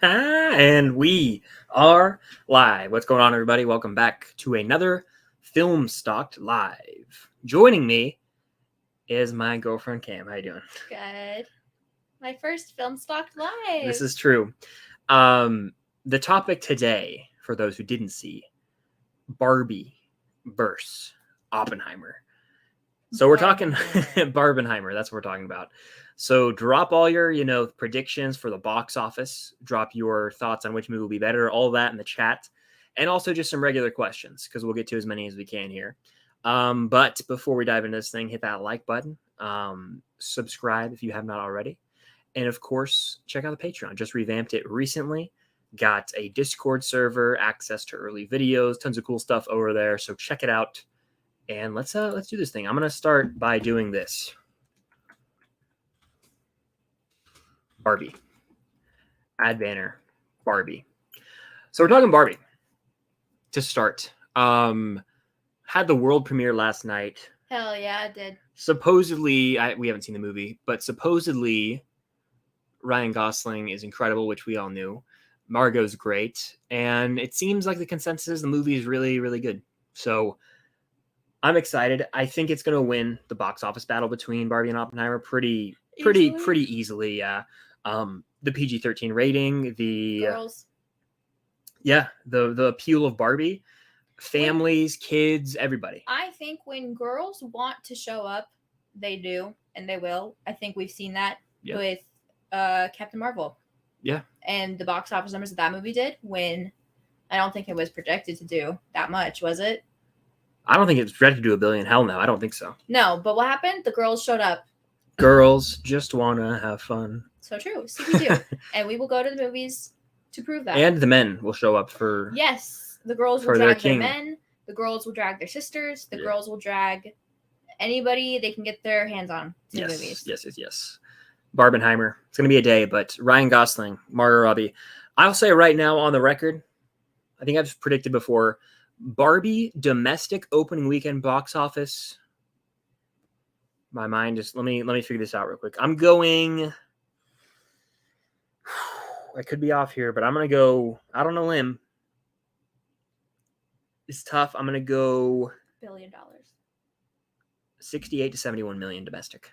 And we are live. What's going on, everybody? Welcome back to another Film Stalked Live. Joining me is my girlfriend, Cam. How you doing? Good. My first Film Stalked Live. This is true. The topic today, for those who didn't see, Barbie versus Oppenheimer. So we're talking Barbenheimer. That's what we're talking about. So drop all your, predictions for the box office. Drop your thoughts on which movie will be better. All that in the chat. And also just some regular questions because we'll get to as many as we can here. But before we dive into this thing, hit that like button. Subscribe if you have not already. And of course, check out the Patreon. Just revamped it recently. Got a Discord server, access to early videos, tons of cool stuff over there. So check it out. And let's do this thing. I'm gonna start by doing this. Barbie. Ad banner. Barbie. So we're talking Barbie. To start. Had the world premiere last night. Hell yeah, it did. Supposedly, we haven't seen the movie, but supposedly Ryan Gosling is incredible, which we all knew. Margot's great. And it seems like the consensus is the movie is really, really good. So I'm excited. I think it's going to win the box office battle between Barbie and Oppenheimer pretty easily. Yeah. The PG-13 rating, the girls. The appeal of Barbie, families, kids, everybody. I think when girls want to show up, they do, and they will. I think we've seen that with Captain Marvel. Yeah. And the box office numbers that movie did, when I don't think it was projected to do that much, was it? I don't think it's projected to do $1 billion. Hell no, I don't think so. No, but what happened? The girls showed up. Girls just want to have fun. So true. See, we do. And we will go to the movies to prove that. And the men will show up for... Yes. The girls will drag their men. The girls will drag their sisters. The girls will drag anybody they can get their hands on to the movies. Yes. Barbenheimer. It's going to be a day, but Ryan Gosling, Margot Robbie. I'll say right now on the record, I think I've predicted before, Barbie domestic opening weekend box office. My mind just let me figure this out real quick. I'm going. I could be off here, but I'm gonna go out on a limb. It's tough. I'm gonna go $1 billion. 68 to 71 million domestic.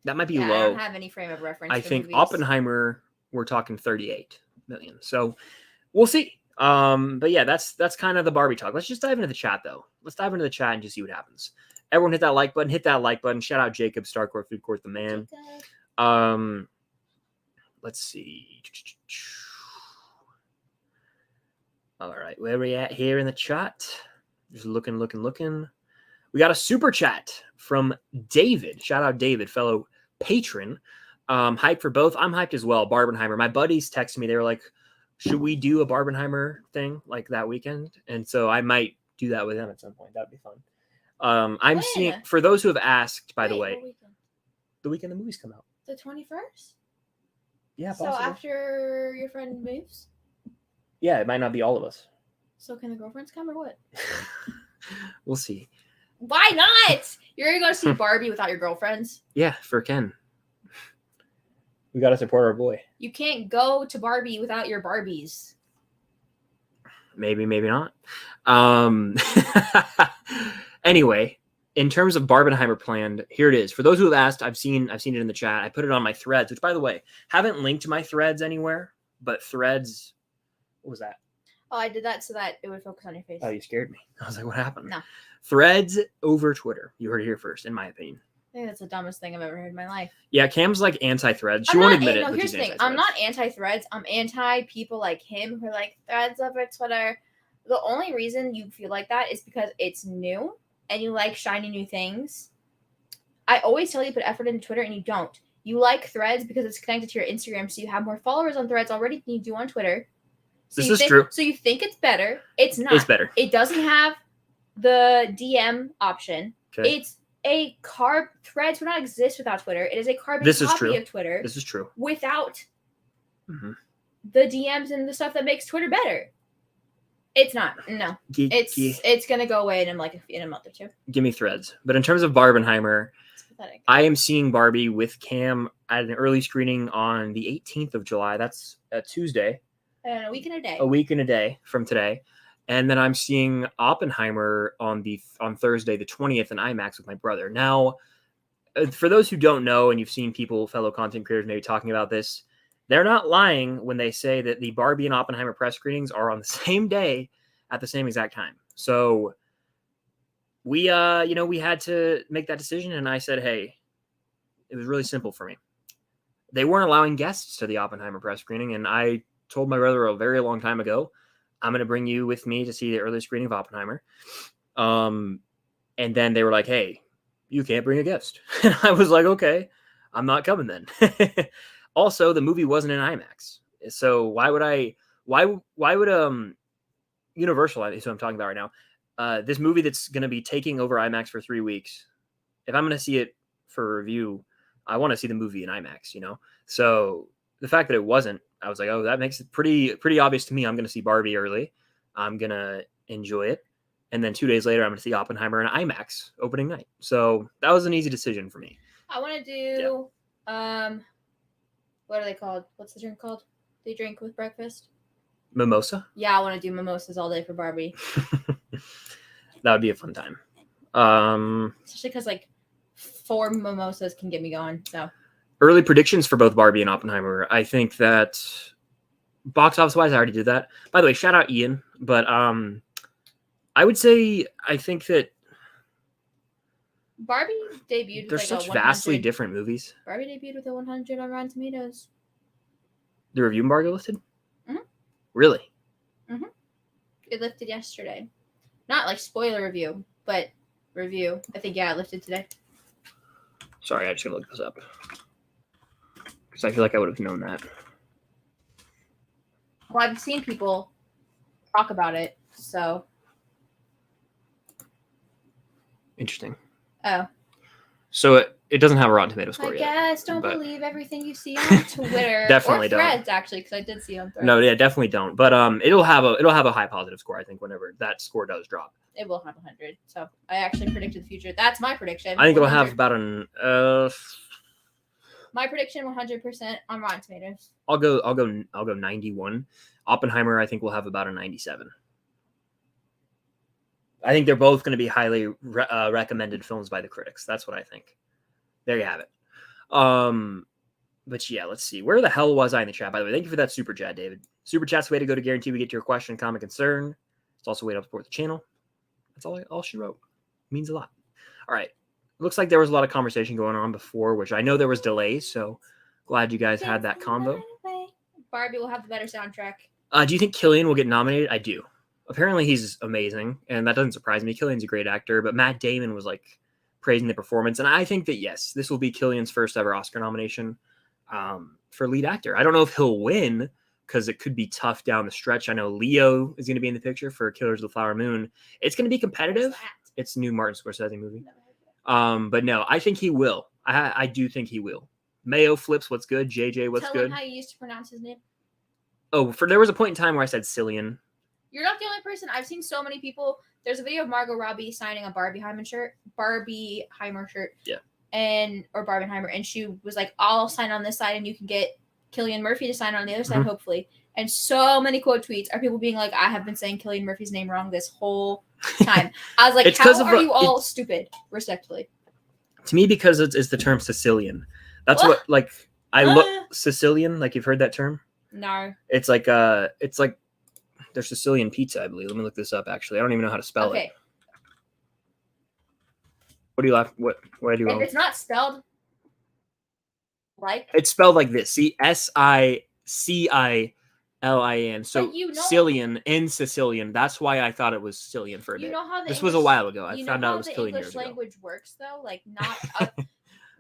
That might be low. I don't have any frame of reference. I think movies. Oppenheimer, we're talking 38 million. So we'll see. But yeah, that's kind of the Barbie talk. Let's just dive into the chat though. Let's dive into the chat and just see what happens. Everyone hit that like button. Hit that like button. Shout out Jacob, Starcourt Food Court, the man. Let's see. All right, where are we at here in the chat? Just looking. We got a super chat from David. Shout out David, fellow patron. Hyped for both. I'm hyped as well. Barbenheimer. My buddies texted me. They were like, should we do a Barbenheimer thing like that weekend? And so I might do that with them at some point. That'd be fun. I'm seeing, for those who have asked, by the way, the weekend the movies come out. The 21st? Yeah, possibly. So after your friend moves? Yeah, it might not be all of us. So can the girlfriends come or what? We'll see. Why not? You're going to go see Barbie without your girlfriends? Yeah, for Ken. We got to support our boy. You can't go to Barbie without your Barbies. Maybe not. Anyway, in terms of Barbenheimer planned, here it is. For those who have asked, I've seen it in the chat. I put it on my threads, which, by the way, haven't linked my threads anywhere, but threads, what was that? Oh, I did that so that it would focus on your face. Oh, you scared me. I was like, what happened? No. Threads over Twitter. You heard it here first, in my opinion. I think that's the dumbest thing I've ever heard in my life. Yeah, Cam's like anti-threads. She won't admit it. No, here's the thing. I'm not anti-threads. I'm anti people like him who are like, threads over Twitter. The only reason you feel like that is because it's new and you like shiny new things. I always tell you to put effort into Twitter and you don't. You like threads because it's connected to your Instagram, so you have more followers on threads already than you do on Twitter. So this is true. So you think it's better. It's not. It's better. It doesn't have the DM option. Okay. It's a threads would not exist without Twitter. It is a carbon copy of Twitter. This is true. Without the DMs and the stuff that makes Twitter better. It's not. No. It's gonna go away in a month or two. Give me threads. But in terms of Barbenheimer, pathetic. I am seeing Barbie with Cam at an early screening on the 18th of July. That's a Tuesday. And a week and a day. A week and a day from today. And then I'm seeing Oppenheimer on Thursday, the 20th in IMAX with my brother. Now, for those who don't know, and you've seen fellow content creators maybe talking about this, they're not lying when they say that the Barbie and Oppenheimer press screenings are on the same day at the same exact time. So we had to make that decision, and I said, hey, it was really simple for me. They weren't allowing guests to the Oppenheimer press screening, and I told my brother a very long time ago, I'm going to bring you with me to see the early screening of Oppenheimer. And then they were like, hey, you can't bring a guest. And I was like, okay, I'm not coming then. Also, the movie wasn't in IMAX. So why would Universal, is what I'm talking about right now, this movie that's going to be taking over IMAX for 3 weeks, if I'm going to see it for review, I want to see the movie in IMAX, So the fact that it wasn't, I was like, oh, that makes it pretty obvious to me. I'm going to see Barbie early. I'm going to enjoy it. And then 2 days later, I'm going to see Oppenheimer in IMAX opening night. So that was an easy decision for me. I want to do, what are they called? What's the drink called? They drink with breakfast? Mimosa? Yeah, I want to do mimosas all day for Barbie. That would be a fun time. Especially because, 4 mimosas can get me going, so. Early predictions for both Barbie and Oppenheimer. I think that box office wise, I already did that. By the way, shout out Ian. But I would say I think that Barbie debuted. They're such vastly different movies. Barbie debuted with a 100 on Rotten Tomatoes. The review embargo lifted? Mm-hmm. Really? Mm-hmm. It lifted yesterday. Not spoiler review, but review. I think it lifted today. Sorry, I just gotta look this up. Because I feel like I would have known that. Well, I've seen people talk about it, so. Interesting. Oh. So it doesn't have a Rotten Tomatoes score yet. I guess don't believe everything you see on Twitter. Definitely or Threads, actually, because I did see on Threads. No, yeah, definitely don't. But it'll have a high positive score, I think, whenever that score does drop. It will have 100. So I actually predicted the future. That's my prediction. I think it'll have about an my prediction 100% on Rotten Tomatoes. I'll go 91. Oppenheimer, I think, will have about a 97. I think they're both going to be highly recommended films by the critics. That's what I think. There you have it. But yeah, let's see. Where the hell was I in the chat? By the way, thank you for that super chat, David. Super chat's the way to go to guarantee we get to your question, comment, concern. It's also a way to support the channel. That's all she wrote. It means a lot. All right. Looks like there was a lot of conversation going on before, which I know there was delays. So glad you guys had that combo. Barbie will have the better soundtrack. Do you think Cillian will get nominated? I do. Apparently he's amazing, and that doesn't surprise me. Cillian's a great actor, but Matt Damon was praising the performance, and I think that yes, this will be Cillian's first ever Oscar nomination for lead actor. I don't know if he'll win because it could be tough down the stretch. I know Leo is going to be in the picture for Killers of the Flower Moon. It's going to be competitive. It's a new Martin Scorsese movie. But no, I think he will. I do think he will. Mayo flips what's good. JJ what's Tell good. him how you used to pronounce his name. Oh, there was a point in time where I said Cillian. You're not the only person. I've seen so many people. There's a video of Margot Robbie signing a Barbieheimer shirt. Yeah. Or Barbenheimer, and she was like, "I'll sign on this side, and you can get Cillian Murphy to sign on the other side, hopefully." And so many quote tweets are people being like, "I have been saying Cillian Murphy's name wrong this whole time." I was like, "How are you all stupid?" Respectfully. To me, because it's the term Sicilian. That's what I look Sicilian. You've heard that term? No. It's like there's Sicilian pizza, I believe. Let me look this up. Actually, I don't even know how to spell it. What do you laugh? What do I do wrong? If it's not spelled it's spelled like this. Sicilian. So Cillian in Sicilian. That's why I thought it was Sicilian for a bit. You know how this was a while ago. I found out it was Cillian. English language works though. Not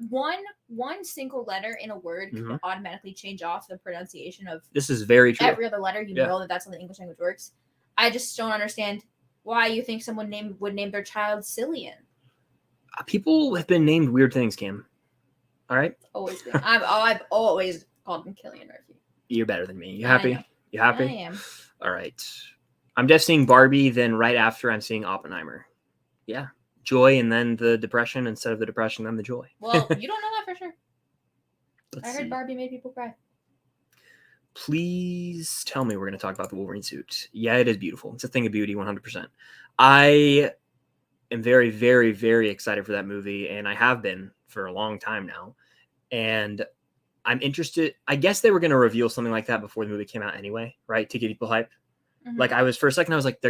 one single letter in a word can automatically change off the pronunciation of. This is very true. Every other letter, know that that's how the English language works. I just don't understand why you think someone would name their child Cillian. People have been named weird things, Cam. All right. Always been. I've always called him Cillian Murphy. You're better than me. You happy? You happy? I am. All right. I'm just seeing Barbie. Then right after, I'm seeing Oppenheimer. Yeah. joy and then the depression instead of the depression then the joy. Well, you don't know that for sure. Let's I heard see. Barbie made people cry. Please tell me we're going to talk about the Wolverine suit. Yeah, it is beautiful. It's a thing of beauty, 100%. I am very, very, very excited for that movie, and I have been for a long time now. And I'm interested. I guess they were going to reveal something like that before the movie came out anyway, right? To get people hype. Mhm. Like I was for a second, I was like,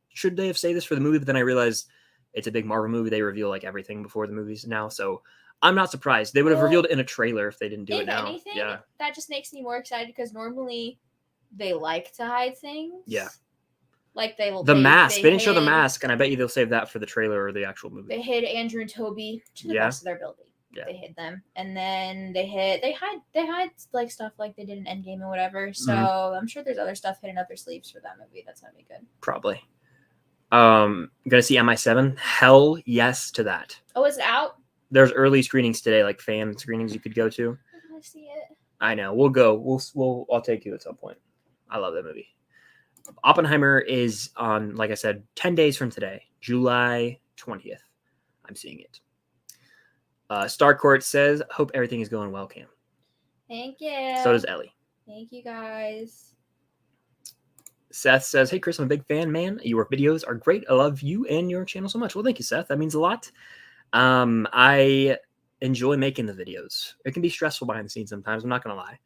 should they have saved this for the movie? But then I realized it's a big Marvel movie. They reveal like everything before the movies now, so I'm not surprised. They would have Well, revealed it in a trailer if they didn't do it if now. anything, Yeah, that just makes me more excited because normally they like to hide things. Yeah. Like the mask. They didn't show the hid- mask, and I bet you they'll save that for the trailer or the actual movie. They hid Andrew and Toby to the Yeah. rest of their building. Yeah. They hid them, and then they hide like stuff like they did in Endgame and whatever. So I'm sure there's other stuff hidden up their sleeves for that movie. That's gonna be good. Probably. Gonna see MI7. Hell yes to that. Oh, is it out? There's early screenings today, like fan screenings you could go to. I want to see it. I know. We'll go. I'll take you at some point. I love that movie. Oppenheimer is on, like I said, 10 days from today, July 20th. I'm seeing it. Starcourt says, hope everything is going well, Cam. Thank you. So does Ellie. Thank you, guys. Seth says, hey, Chris, I'm a big fan, man. Your videos are great. I love you and your channel so much. Well, thank you, Seth. That means a lot. I enjoy making the videos. It can be stressful behind the scenes sometimes. I'm not going to lie.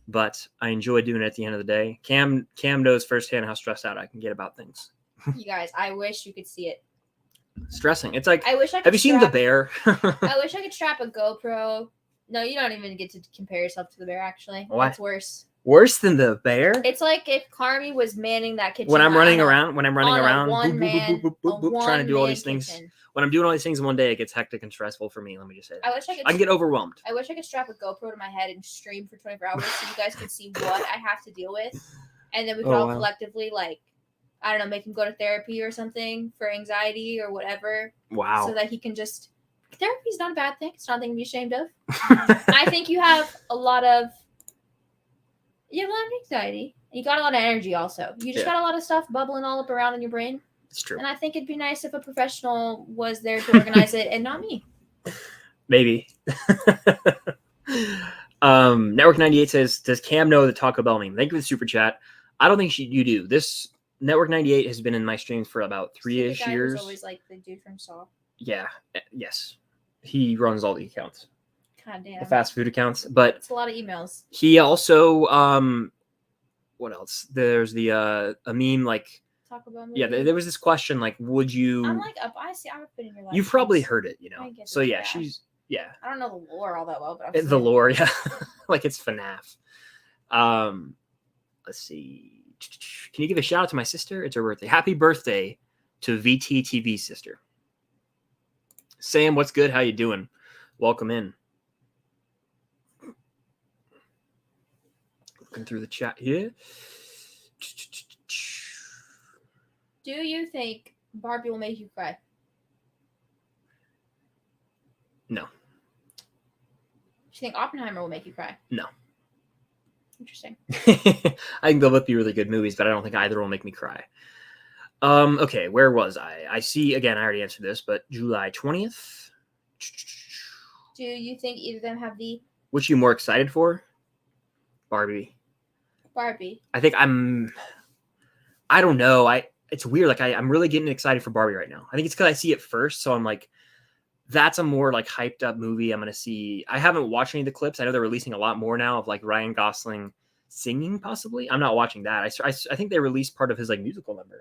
But I enjoy doing it at the end of the day. Cam knows firsthand how stressed out I can get about things. You guys, I wish you could see it. Stressing. It's like, I wish I could have you seen The Bear? I wish I could strap a GoPro. No, you don't even get to compare yourself to The Bear, actually. Why? It's worse. Worse than The Bear? It's like if Carmi was manning that kitchen. When I'm running around, trying to do all these things. When I'm doing all these things in one day, it gets hectic and stressful for me. Let me just say that. I can get overwhelmed. I wish I could strap a GoPro to my head and stream for 24 hours so you guys could see what I have to deal with. And then we could all collectively, like, I don't know, make him go to therapy or something for anxiety or whatever. Wow. So that he can just... Therapy's not a bad thing. It's not something to be ashamed of. I think you have a lot of... You have a lot of anxiety. You got a lot of energy also. You just got a lot of stuff bubbling all up around in your brain. It's true. And I think it'd be nice if a professional was there to organize it and not me. Maybe. Network 98 says, does Cam know the Taco Bell meme? Thank you for the super chat. I don't think you do. This Network 98 has been in my streams for about 3-ish years. Always like the dude from Saw. Yeah. Yes. He runs all the accounts. God damn. The fast food accounts. But it's a lot of emails. He also what else? There's the a meme like Taco Bell movie. Yeah, there was this question like, would you? I'm like, I've been in your life. You've probably heard it, you know. So yeah, I don't know the lore all that well, but the lore, yeah, like it's FNAF. Let's see. Can you give a shout out to my sister? It's her birthday. Happy birthday to VTTV's sister. Sam, what's good? How you doing? Welcome in. Looking through the chat here. Do you think Barbie will make you cry? No. Do you think Oppenheimer will make you cry? No. Interesting. I think they'll both be really good movies, but I don't think either will make me cry. Okay, where was I? I see, again, I already answered this, but July 20th. Do you think either of them have the... Which are you more excited for? Barbie. I think I don't know. It's weird. Like I'm really getting excited for Barbie right now. I think it's because I see it first. So I'm like, that's a more like hyped up movie I'm going to see. I haven't watched any of the clips. I know they're releasing a lot more now of like Ryan Gosling singing possibly. I'm not watching that. I think they released part of his like musical number.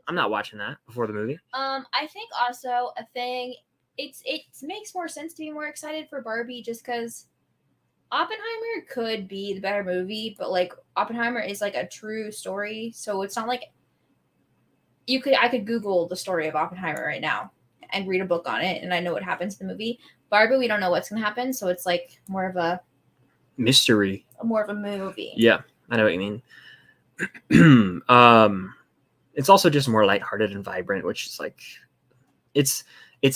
I'm not watching that before the movie. I think also a thing, it makes more sense to be more excited for Barbie just because Oppenheimer could be the better movie, but like Oppenheimer is like a true story, so it's not like I could Google the story of Oppenheimer right now and read a book on it, and I know what happens in the movie. Barbie, we don't know what's gonna happen, so it's like more of a mystery, more of a movie. Yeah, I know what you mean. It's also just more lighthearted and vibrant, which is like it's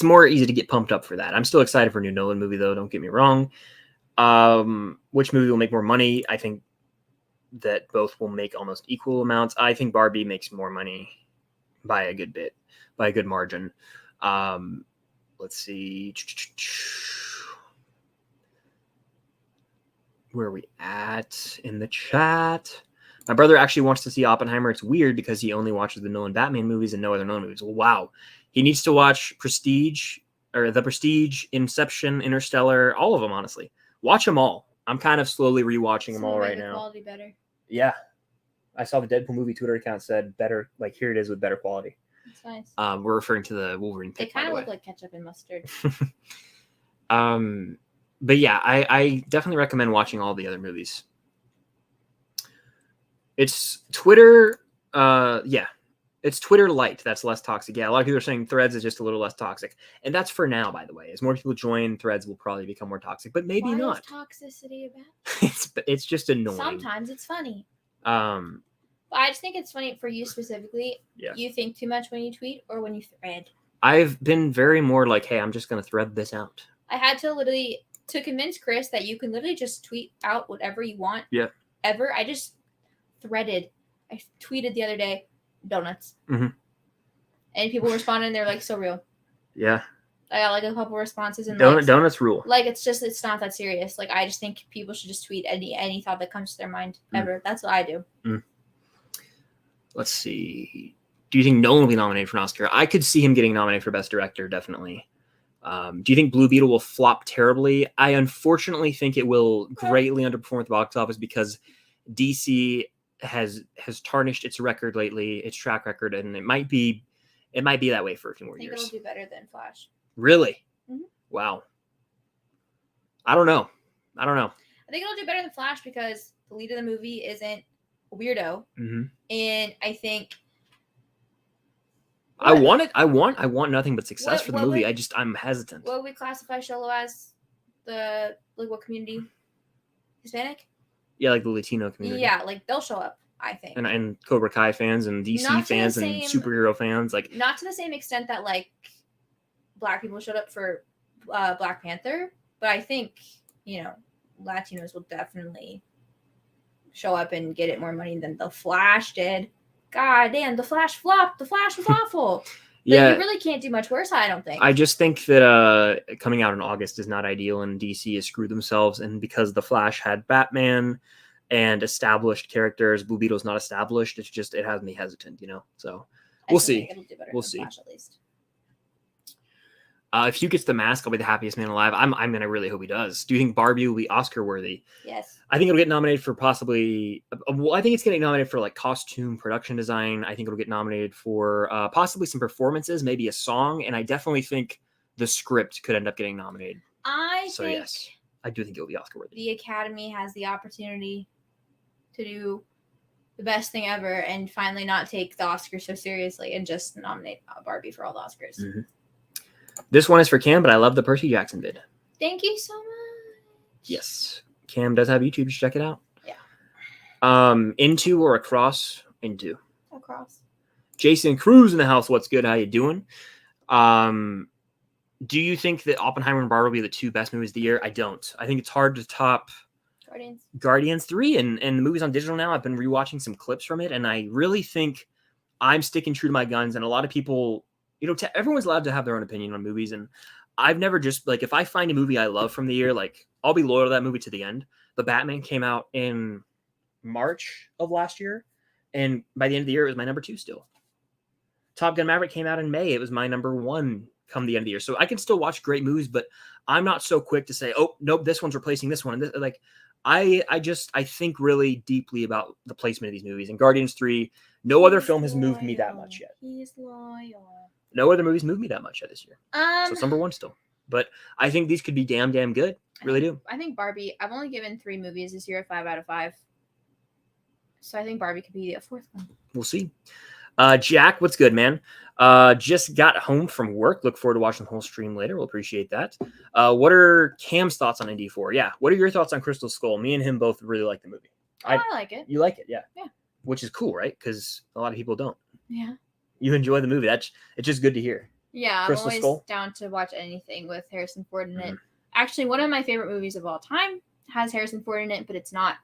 more easy to get pumped up for that. I'm still excited for a new Nolan movie though. Don't get me wrong. Which movie will make more money? I think that both will make almost equal amounts. I think Barbie makes more money by a good bit, by a good margin. let's see. Where are we at in the chat? My brother actually wants to see Oppenheimer. It's weird because he only watches the Nolan Batman movies and no other Nolan movies. Well, wow. He needs to watch Prestige, or The Prestige, Inception, Interstellar, all of them, honestly. Watch them all. I'm kind of slowly rewatching them all right now. Quality better. Yeah. I saw the Deadpool movie Twitter account said better, like here it is with better quality. That's nice. We're referring to the Wolverine pick, They kind of look like ketchup and mustard. But yeah, I definitely recommend watching all the other movies. It's Twitter. It's Twitter light. That's less toxic. Yeah, a lot of people are saying Threads is just a little less toxic, and that's for now. By the way, as more people join, Threads will probably become more toxic, but maybe Why not. Is toxicity about? It's just annoying. Sometimes it's funny. But I just think it's funny for you specifically. Yeah. You think too much when you tweet or when you thread. I've been very more like, hey, I'm just gonna thread this out. I had to literally to convince Chris that you can literally just tweet out whatever you want. Yeah. Ever. I just threaded. I tweeted the other day, donuts. Mm-hmm. And people responded and they're like, so real. Yeah. I got like a couple responses and donuts rule. Like it's not that serious. Like I just think people should just tweet any thought that comes to their mind ever. That's what I do. Let's see. Do you think Nolan will be nominated for an Oscar? I could see him getting nominated for Best Director, definitely. Do you think Blue Beetle will flop terribly? I unfortunately think it will greatly underperform at the box office because DC has tarnished its record lately, its track record, and it might be that way for a few more years. I think it'll do better than Flash. Really? Mm-hmm. Wow. I don't know. I think it'll do better than Flash because the lead of the movie isn't a weirdo, and I think I want nothing but success for the movie. I'm hesitant. What would we classify Sholo as? What community? Hispanic? Yeah, like the Latino community. Yeah, like they'll show up, I think. And Cobra Kai fans and DC fans and superhero fans, like not to the same extent that like Black people showed up for Black Panther, but I think Latinos will definitely show up and get it more money than the Flash did. God damn, the Flash flopped. The Flash was awful. Yeah, you really can't do much worse, I don't think. I just think that coming out in August is not ideal, and DC has screwed themselves. And because the Flash had Batman and established characters, Blue Beetle's not established. It has me hesitant, So we'll see. It'll do better we'll than see. Flash, at least. If Hugh gets the mask, I'll be the happiest man alive. I'm gonna really hope he does. Do you think Barbie will be Oscar worthy? Yes. I think it'll get nominated for possibly. I think it's getting nominated for like costume, production design. I think it'll get nominated for possibly some performances, maybe a song, and I definitely think the script could end up getting nominated. Yes, I do think it'll be Oscar worthy. The Academy has the opportunity to do the best thing ever and finally not take the Oscars so seriously and just nominate Barbie for all the Oscars. Mm-hmm. This one is for Cam, but I love the Percy Jackson vid. Thank you so much. Yes. Cam does have YouTube. Just check it out. Yeah. Into or across? Into. Across. Jason Cruz in the house. What's good? How you doing? Do you think that Oppenheimer and Barbie will be the two best movies of the year? I don't. I think it's hard to top Guardians 3 and the movie's on digital now. I've been rewatching some clips from it, and I really think I'm sticking true to my guns, and a lot of people... everyone's allowed to have their own opinion on movies, and I've never just like, if I find a movie I love from the year, like I'll be loyal to that movie to the end. The Batman came out in March of last year, and by the end of the year, it was my number 2 still. Top Gun Maverick came out in May. It was my number 1 come the end of the year. So I can still watch great movies, but I'm not so quick to say, oh, nope, this one's replacing this one. Like I think really deeply about the placement of these movies. And Guardians 3, no other film has moved me that much yet. He's loyal. No other movies moved me that much yet this year. So it's number 1 still. But I think these could be damn good. Really do. I think Barbie, I've only given 3 movies this year, 5 out of 5. So I think Barbie could be a 4th one. We'll see. Jack, what's good, man? Just got home from work. Look forward to watching the whole stream later. We'll appreciate that. What are Cam's thoughts on Indy 4? Yeah. What are your thoughts on Crystal Skull? Me and him both really like the movie. I like it. You like it, yeah. Yeah. Which is cool, right? Because a lot of people don't. Yeah. You enjoy the movie. It's just good to hear. Yeah, Crystal I'm always Skull? down to watch anything with Harrison Ford in it. Actually, one of my favorite movies of all time has Harrison Ford in it, but it's not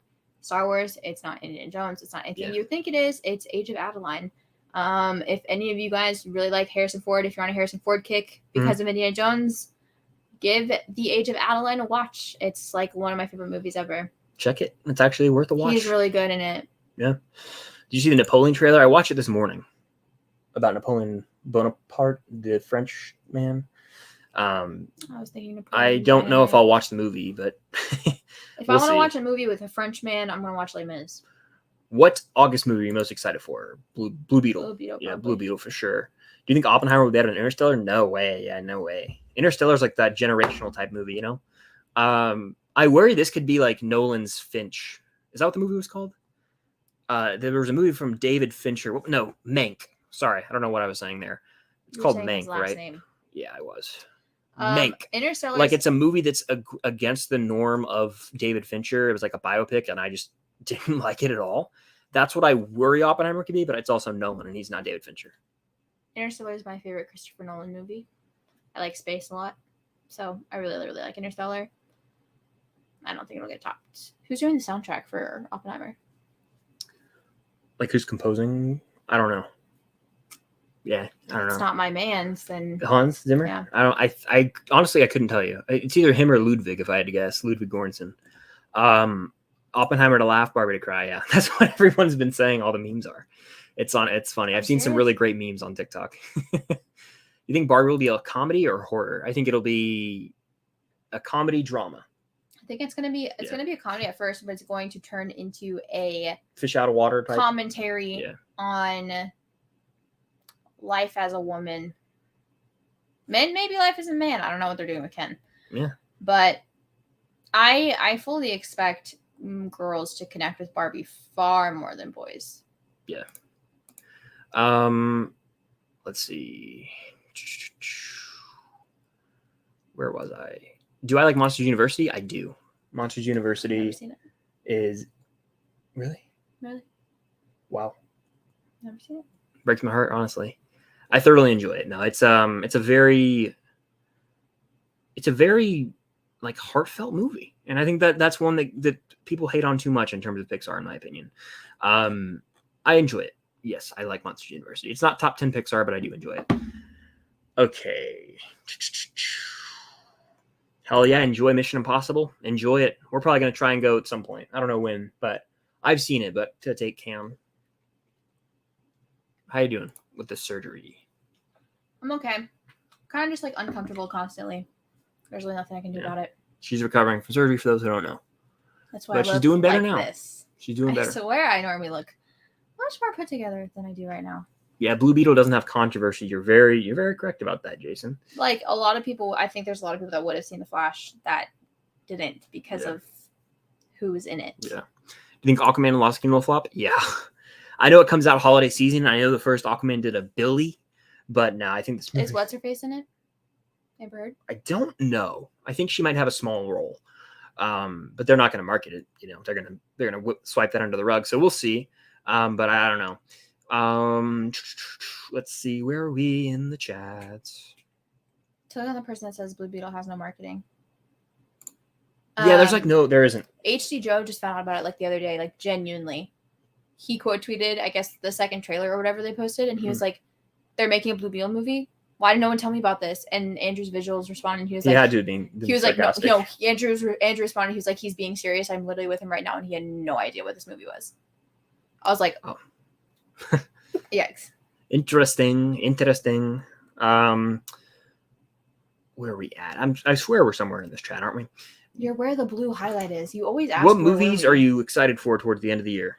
Star Wars. It's not Indiana Jones. It's not anything you think it is. It's Age of Adeline. If any of you guys really like Harrison Ford, if you're on a Harrison Ford kick because of Indiana Jones, give The Age of Adeline a watch. It's like one of my favorite movies ever. Check it. It's actually worth a watch. He's really good in it. Yeah. Did you see the Napoleon trailer? I watched it this morning about Napoleon Bonaparte, the French man. I was thinking Napoleon I don't know if I'll watch the movie, but if I want to watch a movie with a French man, I'm going to watch Les Mis. What August movie are you most excited for? Blue Beetle. Blue Beetle, Yeah, probably. Blue Beetle for sure. Do you think Oppenheimer will be better than Interstellar? No way. Yeah, no way. Interstellar's like that generational type movie, you know? I worry this could be like Nolan's Finch. Is that what the movie was called? There was a movie from David Fincher. No, Mank. Sorry, I don't know what I was saying there. It's called Mank, right? Name. Yeah, I was. Mank. Interstellar. Like it's a movie that's against the norm of David Fincher. It was like a biopic, and I just didn't like it at all. That's what I worry Oppenheimer could be, but it's also Nolan, and he's not David Fincher. Interstellar is my favorite Christopher Nolan movie. I like space a lot, so I really, really like Interstellar. I don't think it'll get topped. Who's doing the soundtrack for Oppenheimer? Like who's composing? I don't know. Yeah, I don't know. It's not my man's, then Hans Zimmer. Yeah. I honestly I couldn't tell you. It's either him or Ludwig if I had to guess. Ludwig Göransson. Oppenheimer to laugh, Barbie to cry. Yeah, that's what everyone's been saying. All the memes are. It's funny. I've seen some really great memes on TikTok. You think Barbie will be a comedy or horror? I think it'll be a comedy drama. I think it's gonna be a comedy at first, but it's going to turn into a fish out of water type commentary on life as a woman. Maybe life as a man. I don't know what they're doing with Ken. Yeah, but I fully expect girls to connect with Barbie far more than boys. Yeah. Let's see. Where was I? Do I like Monsters University? I do. Monsters University Never seen it. is really. Wow. Never seen it. Breaks my heart, honestly. I thoroughly enjoy it. No, it's a very like heartfelt movie, and I think that's one that people hate on too much in terms of Pixar, in my opinion. I enjoy it. Yes, I like Monsters University. It's not top 10 Pixar, but I do enjoy it. Okay. Hell yeah, enjoy Mission Impossible. Enjoy it. We're probably going to try and go at some point. I don't know when, but I've seen it, but to take Cam. How you doing with the surgery? I'm okay. Kind of just like uncomfortable constantly. There's really nothing I can do about it. She's recovering from surgery for those who don't know. That's why she's doing better now. This. She's doing better. I swear I normally look much more put together than I do right now. Yeah, Blue Beetle doesn't have controversy. You're very correct about that, Jason. Like a lot of people, I think there's a lot of people that would have seen The Flash that didn't because of who was in it. Yeah. Do you think Aquaman and Lost Kingdom will flop? Yeah. I know it comes out holiday season. I know the first Aquaman did $1 billion, but no, I think this movie... Is what's her face in it? Amber Heard? I don't know. I think she might have a small role, but they're not going to market it. You know, they're gonna swipe that under the rug. So we'll see. But I don't know. Let's see. Where are we in the chats? Tell on the person that says Blue Beetle has no marketing. Yeah, there isn't. HD Joe just found out about it like the other day, like genuinely. He quote tweeted, I guess, the second trailer or whatever they posted, and he was like, "They're making a Blue Beetle movie. Why did no one tell me about this?" And Andrew's visuals responded. He was like, "Yeah, dude." He was sarcastic. Like, "No." Andrew responded. He was like, "He's being serious. I'm literally with him right now," and he had no idea what this movie was. I was like, "Oh, yikes." Interesting. Where are we at? I swear we're somewhere in this chat, aren't we? You're where the blue highlight is. You always ask. What movies are you excited for towards the end of the year?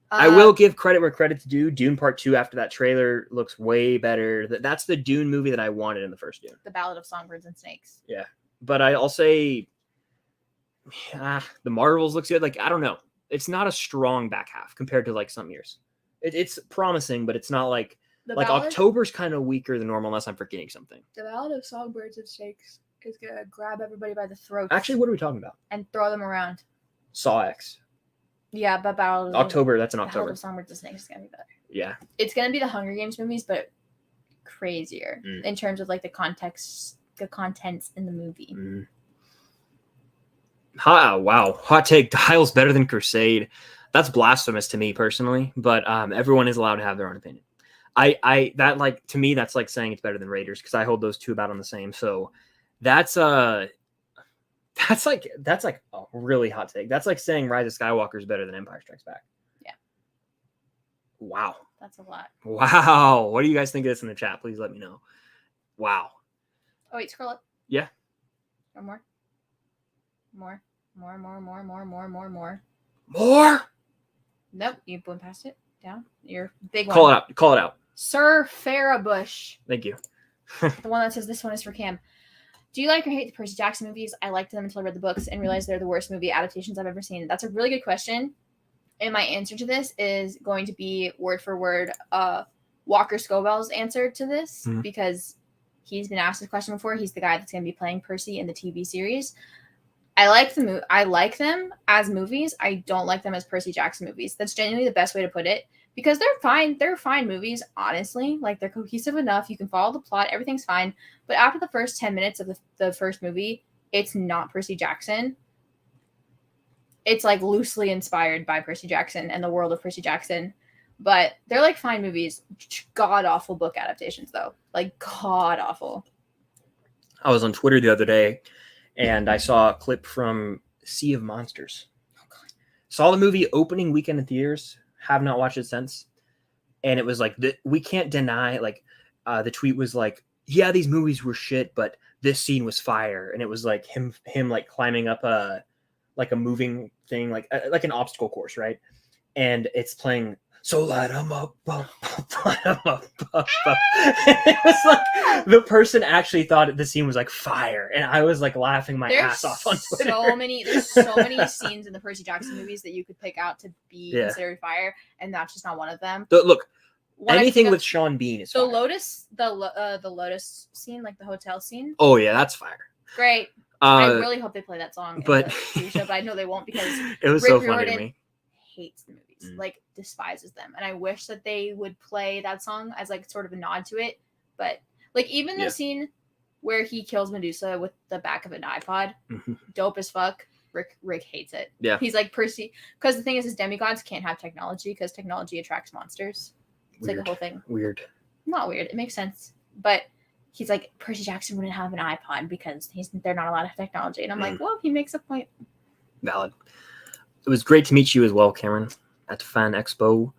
I will give credit where credit's due. Dune Part 2 after that trailer looks way better. That's the Dune movie that I wanted in the first Dune. The Ballad of Songbirds and Snakes. Yeah. But I'll say the Marvels looks good. Like, I don't know. It's not a strong back half compared to like some years. It's promising, but it's not like October's kind of weaker than normal unless I'm forgetting something. The Ballad of Songbirds and Snakes is going to grab everybody by the throat. Actually, what are we talking about? And throw them around. Saw X. Yeah, but October. That's in October. Ballad of Songbirds and Snakes is going to be better. Yeah. It's going to be the Hunger Games movies, but crazier in terms of like the contents in the movie. Wow. Hot take. Dial's better than Crusade. That's blasphemous to me personally, but everyone is allowed to have their own opinion. That like to me that's like saying it's better than Raiders because I hold those two about on the same. So that's like a really hot take. That's like saying Rise of Skywalker is better than Empire Strikes Back. Yeah. Wow. That's a lot. Wow. What do you guys think of this in the chat? Please let me know. Wow. Oh wait, scroll up. Yeah. Or more. More. More. Nope, you went past it. Down. Your big one. Call it out. Call it out. Sir Farabush. Thank you. The one that says this one is for Cam. Do you like or hate the Percy Jackson movies? I liked them until I read the books and realized they're the worst movie adaptations I've ever seen. That's a really good question. And my answer to this is going to be word for word Walker Scobell's answer to this because he's been asked this question before. He's the guy that's going to be playing Percy in the TV series. I like them as movies. I don't like them as Percy Jackson movies. That's genuinely the best way to put it because they're fine. They're fine movies, honestly. Like they're cohesive enough. You can follow the plot. Everything's fine. But after the first 10 minutes of the first movie, it's not Percy Jackson. It's like loosely inspired by Percy Jackson and the world of Percy Jackson. But they're like fine movies. God awful book adaptations though. Like god awful. I was on Twitter the other day and I saw a clip from Sea of Monsters. Oh, God. Saw the movie opening weekend in theaters. Have not watched it since. And it was like, we can't deny, like, the tweet was like, yeah, these movies were shit, but this scene was fire. And it was like him like climbing up a moving thing, like an obstacle course, right? And it's playing, so light 'em up, light 'em up. It was like the person actually thought the scene was like fire, and I was like laughing my ass off on Twitter. There's so many scenes in the Percy Jackson movies that you could pick out to be considered fire, and that's just not one of them. Look, anything with Sean Bean is fire. The Lotus scene, like the hotel scene. Oh yeah, that's fire. Great. I really hope they play that song but in the TV show, but I know they won't because it was Rick so funny Riordan to me. Hates the movies, like despises them, and I wish that they would play that song as like sort of a nod to it. But like even the scene where he kills Medusa with the back of an iPod, dope as fuck. Rick hates it. Yeah, he's like Percy, because the thing is demigods can't have technology because technology attracts monsters. It's like the whole thing. Weird. Not weird. It makes sense, but he's like Percy Jackson wouldn't have an iPod because they're not allowed to have technology, and I'm like, well, he makes a point. Valid. It was great to meet you as well, Cameron, at the Fan Expo.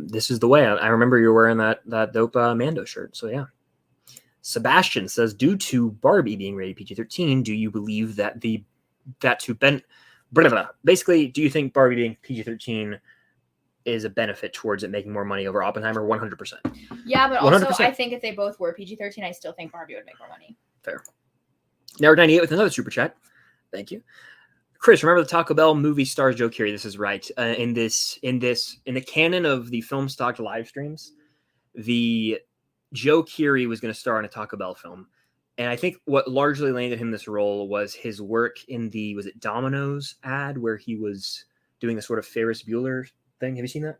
This is the way. I remember you were wearing that dope Mando shirt. So yeah. Sebastian says, due to Barbie being rated PG-13, do you believe that basically, do you think Barbie being PG-13 is a benefit towards it making more money over Oppenheimer? 100%. Yeah, but also 100%. I think if they both were PG-13, I still think Barbie would make more money. Fair. Network98 with another super chat. Thank you. Chris, remember the Taco Bell movie stars Joe Keery? This is right. In the canon of the film stock live streams, the Joe Keery was going to star in a Taco Bell film. And I think what largely landed him this role was his work in was it Domino's ad where he was doing the sort of Ferris Bueller thing. Have you seen that?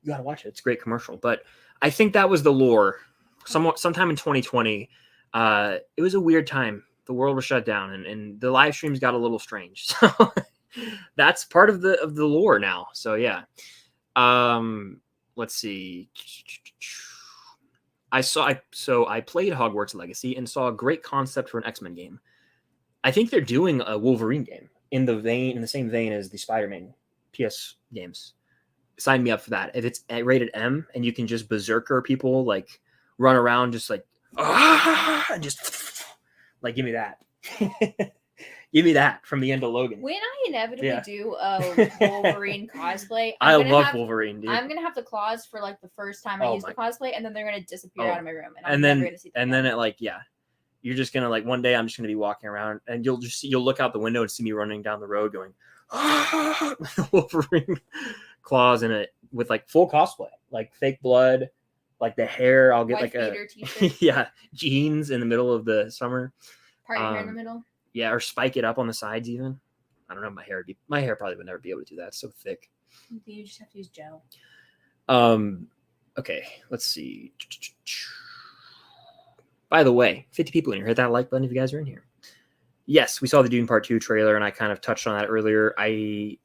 You got to watch it. It's a great commercial. But I think that was the lore. Sometime in 2020, it was a weird time. The world was shut down and the live streams got a little strange. So that's part of the lore now. So yeah. Let's see. I played Hogwarts Legacy and saw a great concept for an X-Men game. I think they're doing a Wolverine game in the same vein as the Spider-Man PS games. Sign me up for that. If it's rated M and you can just berserker people, like run around just like and just like, give me that. Give me that from the end of Logan. When I inevitably do a Wolverine cosplay, I love Wolverine, dude. I'm gonna have the claws for like the first time I use the cosplay, and then they're gonna disappear out of my room, and I'm then never gonna see them and again. then it like you're just gonna like one day I'm just gonna be walking around and you'll look out the window and see me running down the road going Wolverine claws in it with like full cosplay, like fake blood. Like the hair, I'll get White like jeans in the middle of the summer. Part your hair in the middle. Yeah, or spike it up on the sides even. I don't know. My hair probably would never be able to do that. It's so thick. You just have to use gel. Okay, let's see. By the way, 50 people in here. Hit that like button if you guys are in here. Yes, we saw the Dune Part 2 trailer, and I kind of touched on that earlier. I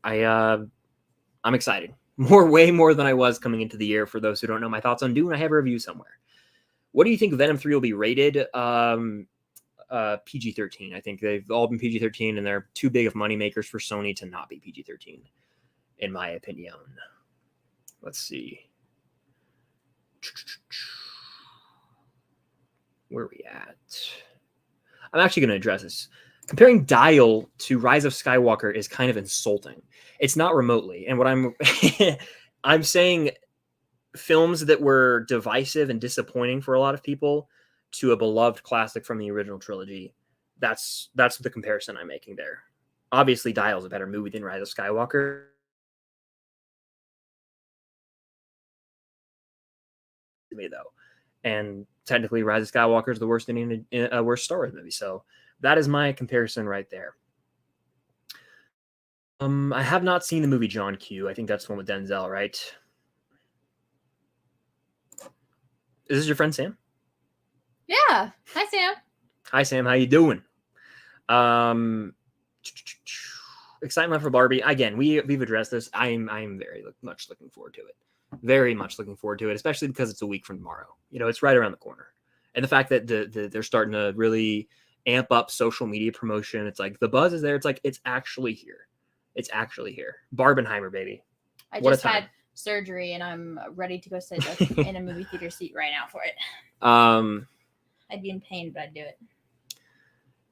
I'm excited. Way more than I was coming into the year. For those who don't know my thoughts on Dune, I have a review somewhere. What do you think Venom 3 will be rated? PG-13. I think they've all been PG-13, and they're too big of money makers for Sony to not be PG-13, in my opinion. Let's see. Where are we at? I'm actually going to address this. Comparing Dial to Rise of Skywalker is kind of insulting. It's not remotely. And what I'm saying, films that were divisive and disappointing for a lot of people to a beloved classic from the original trilogy. That's the comparison I'm making there. Obviously, Dial is a better movie than Rise of Skywalker. Me though, and technically, Rise of Skywalker is the worst worst Star Wars movie. So that is my comparison right there. I have not seen the movie John Q. I think that's the one with Denzel, right? Is this your friend Sam? Yeah. Hi, Sam. Hi, Sam. How you doing? Excitement for Barbie. Again, we've addressed this. I'm very much looking forward to it. Very much looking forward to it, especially because it's a week from tomorrow. You know, it's right around the corner. And the fact that they're starting to really amp up social media promotion. It's like the buzz is there. It's like it's actually here. It's actually here. Barbenheimer, baby. I just had surgery and I'm ready to go sit in a movie theater seat right now for it. I'd be in pain, but I'd do it.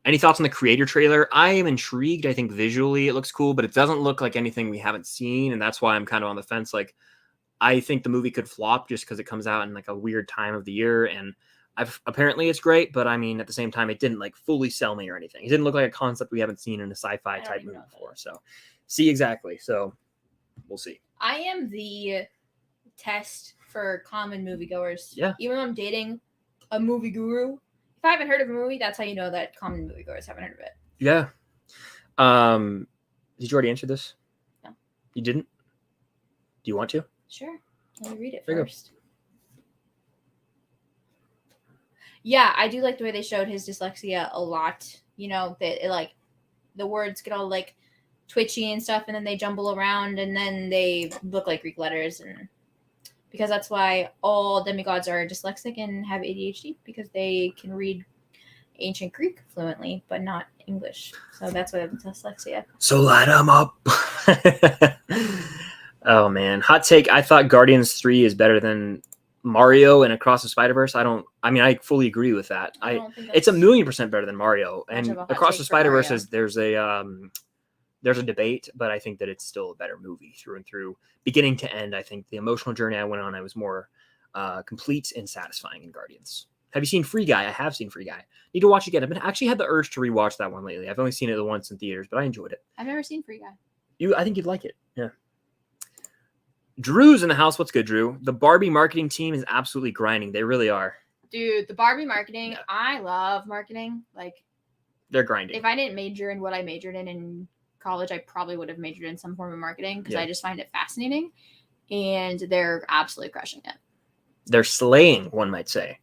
Any thoughts on the creator trailer? I am intrigued. I think visually it looks cool, but it doesn't look like anything we haven't seen. And that's why I'm kind of on the fence. Like, I think the movie could flop just because it comes out in like a weird time of the year. And apparently it's great, but I mean, at the same time, it didn't like fully sell me or anything. It didn't look like a concept we haven't seen in a sci-fi type movie before. So see, exactly. So we'll see. I am the test for common moviegoers. Yeah. Even though I'm dating a movie guru, if I haven't heard of a movie, that's how you know that common moviegoers haven't heard of it. Yeah. Did you already answer this? No. You didn't? Do you want to? Sure. Let me read it There first. Yeah, I do like the way they showed his dyslexia a lot. You know, that like the words get all like twitchy and stuff, and then they jumble around, and then they look like Greek letters, and because that's why all demigods are dyslexic and have ADHD, because they can read ancient Greek fluently, but not English. So that's why they have dyslexia. So light them up. Oh man, hot take. I thought Guardians 3 is better than Mario and Across the Spider-Verse. I fully agree with that. It's 1,000,000% better than Mario. And Across the Spider-Verse there's a debate, but I think that it's still a better movie through and through, beginning to end. I think the emotional journey I went on, I was more complete and satisfying in Guardians. Have you seen Free Guy? I have seen Free Guy. Need to watch it again. I've actually had the urge to rewatch that one lately. I've only seen it once in theaters, but I enjoyed it. I've never seen Free Guy. I think you'd like it. Yeah. Drew's in the house. What's good, Drew? The Barbie marketing team is absolutely grinding. They really are. Dude, the Barbie marketing, yeah. I love marketing. Like, they're grinding. If I didn't major in what I majored in college, I probably would have majored in some form of marketing because I just find it fascinating. And they're absolutely crushing it. They're slaying, one might say.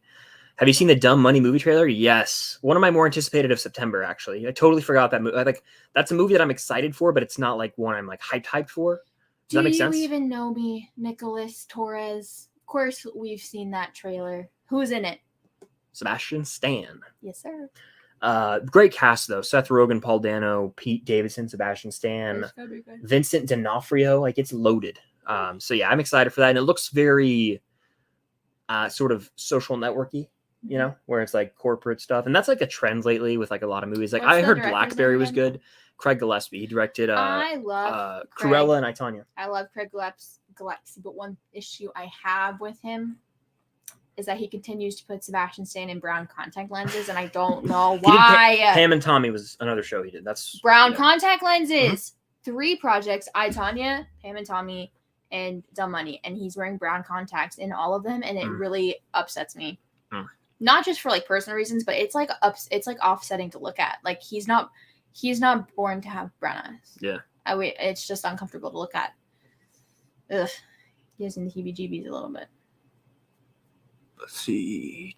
Have you seen the Dumb Money movie trailer? Yes. One of my more anticipated of September, actually. I totally forgot that movie. That's a movie that I'm excited for, but it's not like one I'm like hyped for. Does that make sense? Do you even know me, Nicholas Torres? Of course, we've seen that trailer. Who's in it? Sebastian Stan. Yes, sir. Great cast, though. Seth Rogen, Paul Dano, Pete Davidson, Sebastian Stan, Vincent D'Onofrio. Like, it's loaded. So, yeah, I'm excited for that. And it looks very sort of social networky, you know, where it's like corporate stuff. And that's like a trend lately with like a lot of movies. Like, I heard Blackberry was good. Craig Gillespie. He directed I love Cruella and I, Tonya. I love Craig Gillespie, but one issue I have with him is that he continues to put Sebastian Stan in brown contact lenses, and I don't know why. Pam and Tommy was another show he did. That's brown contact lenses. 3 projects: I, Tonya, Pam and Tommy, and Dumb Money, and he's wearing brown contacts in all of them, and it really upsets me. Not just for like personal reasons, but it's like offsetting to look at. Like he's not born to have brown eyes. Yeah. It's just uncomfortable to look at. Ugh. Gives me the heebie-jeebies a little bit. Let's see.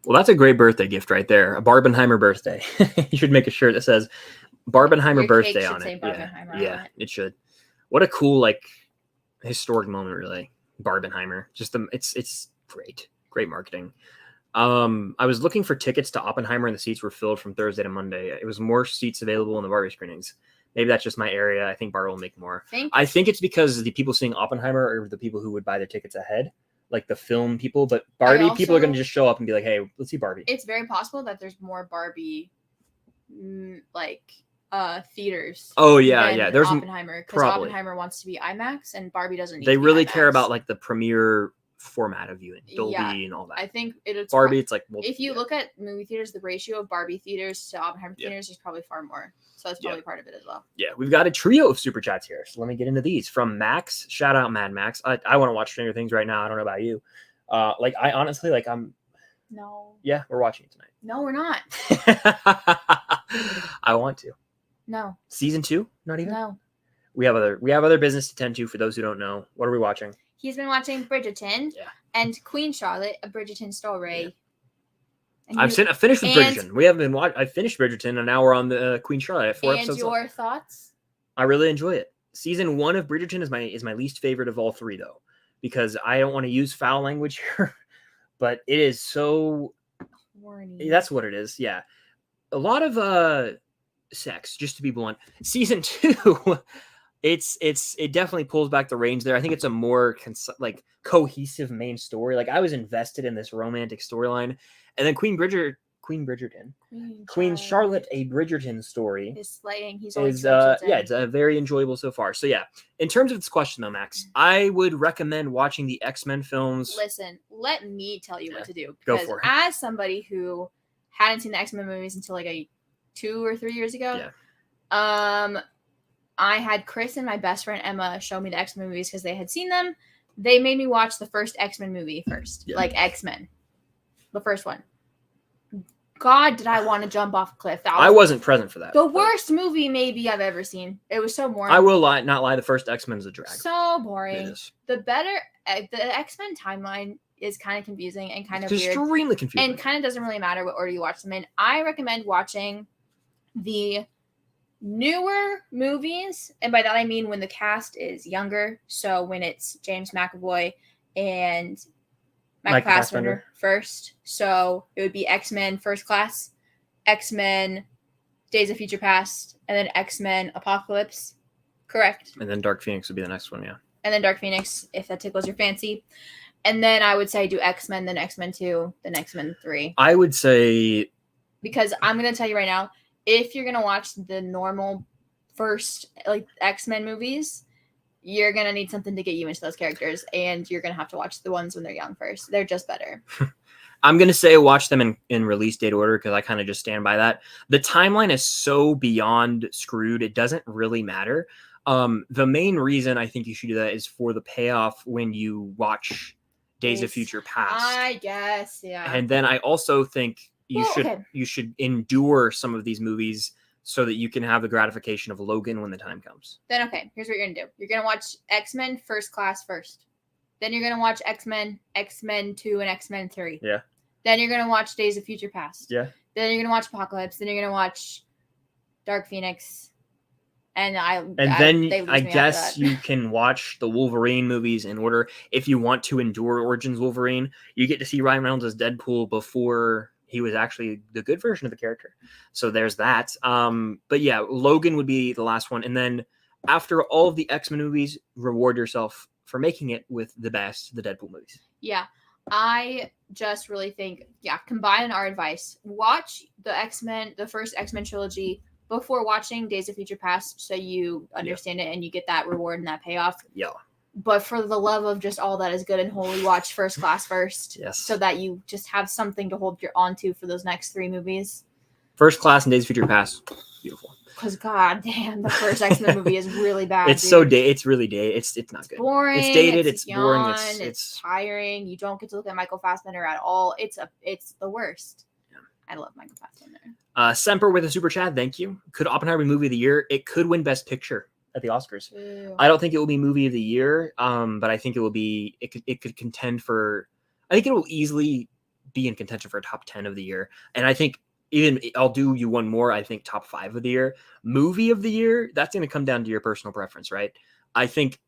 Well, that's a great birthday gift right there. A Barbenheimer birthday. You should make a shirt that says Barbenheimer birthday on it. Barbenheimer yeah, it should. What a cool like historic moment, really. Barbenheimer. Just it's great marketing. I was looking for tickets to Oppenheimer, and the seats were filled from Thursday to Monday. It was more seats available in the Barbie screenings. Maybe that's just my area. I think Barbie will make more. I think it's because the people seeing Oppenheimer are the people who would buy their tickets ahead, like the film people. But Barbie people are going to just show up and be like, "Hey, let's see Barbie." It's very possible that there's more Barbie, theaters. Oh yeah. There's Oppenheimer, because Oppenheimer wants to be IMAX and Barbie doesn't need they to be really IMAX. care about like the premiere format of viewing, Dolby and all that. I think it's Barbie. It's like if you look at movie theaters, the ratio of Barbie theaters to Oppenheimer theaters is probably far more. So that's probably part of it as well. Yeah, we've got a trio of super chats here. So let me get into these. From Max, shout out Mad Max. I want to watch Stranger Things right now. I don't know about you. Like I honestly like I'm. No. Yeah, we're watching it tonight. No, we're not. I want to. No. Season 2? Not even. No. We have other business to tend to. For those who don't know, what are we watching? He's been watching Bridgerton and Queen Charlotte, a Bridgerton story. Yeah. I've finished with Bridgerton. We haven't been watching. I finished Bridgerton, and now we're on the Queen Charlotte. 4 episodes. And your thoughts? I really enjoy it. Season 1 of Bridgerton is my least favorite of all 3, though, because I don't want to use foul language here, but it is so. Horny. That's what it is. Yeah, a lot of sex. Just to be blunt, Season 2. It definitely pulls back the reins there. I think it's a more cohesive main story. Like I was invested in this romantic storyline, and then Queen Charlotte, a Bridgerton story is slaying. He's always it's very enjoyable so far. So yeah, in terms of this question though, Max, I would recommend watching the X-Men films. Listen, let me tell you what to do. Go for it. As somebody who hadn't seen the X-Men movies until 2 or 3 years ago, I had Chris and my best friend Emma show me the X-Men movies because they had seen them. They made me watch the first X-Men movie first, like X-Men, the first one. God, did I want to jump off a cliff? I wasn't present for that. The worst movie maybe I've ever seen. It was so boring. I will not lie. The first X-Men is a drag. So boring. The X-Men timeline is kind of confusing and kind of weird. Extremely confusing. And kind of doesn't really matter what order you watch them in. I recommend watching the newer movies, and by that I mean when the cast is younger. So when it's James McAvoy and Michael Fassbender first. So it would be X-Men First Class, X-Men Days of Future Past, and then X-Men Apocalypse. Correct. And then Dark Phoenix would be the next one, yeah. And then Dark Phoenix, if that tickles your fancy. And then I would say do X-Men, then X-Men 2, then X-Men 3. I would say... Because I'm going to tell you right now, if you're going to watch the normal first X-Men movies, you're going to need something to get you into those characters, and you're going to have to watch the ones when they're young first. They're just better. I'm going to say watch them in release date order because I kind of just stand by that. The timeline is so beyond screwed, it doesn't really matter. The main reason I think you should do that is for the payoff when you watch Days of Future Past. I guess, yeah. And then I also think you should endure some of these movies so that you can have the gratification of Logan when the time comes. Then, here's what you're going to do. You're going to watch X-Men First Class first. Then you're going to watch X-Men, X-Men 2, and X-Men 3. Yeah. Then you're going to watch Days of Future Past. Yeah. Then you're going to watch Apocalypse. Then you're going to watch Dark Phoenix. And I guess you can watch the Wolverine movies in order. If you want to endure Origins Wolverine, you get to see Ryan Reynolds as Deadpool before he was actually the good version of the character. So there's that. But yeah, Logan would be the last one. And then after all of the X-Men movies, reward yourself for making it with the Deadpool movies. Yeah. I just really think, combine our advice. Watch the first X-Men trilogy before watching Days of Future Past so you understand it and you get that reward and that payoff. Yeah. But for the love of just all that is good and holy, watch First Class first. Yes. So that you just have something to hold your onto for those next 3 movies. First Class and Days of Future Past. Beautiful. Because god damn, the first X-Men movie is really bad. It's it's really dated. It's not good. Boring. It's dated. It's young, boring. It's tiring. You don't get to look at Michael Fassbender at all. It's the worst. Yeah. I love Michael Fassbender. Semper with a super chat. Thank you. Could Oppenheimer be movie of the year? It could win Best Picture at the Oscars. Ew. I don't think it will be movie of the year. But I think it will be. It could contend for. I think it will easily be in contention for a top 10 of the year. And I think. Even I'll do you one more. I think top 5 of the year, movie of the year. That's going to come down to your personal preference, right? I think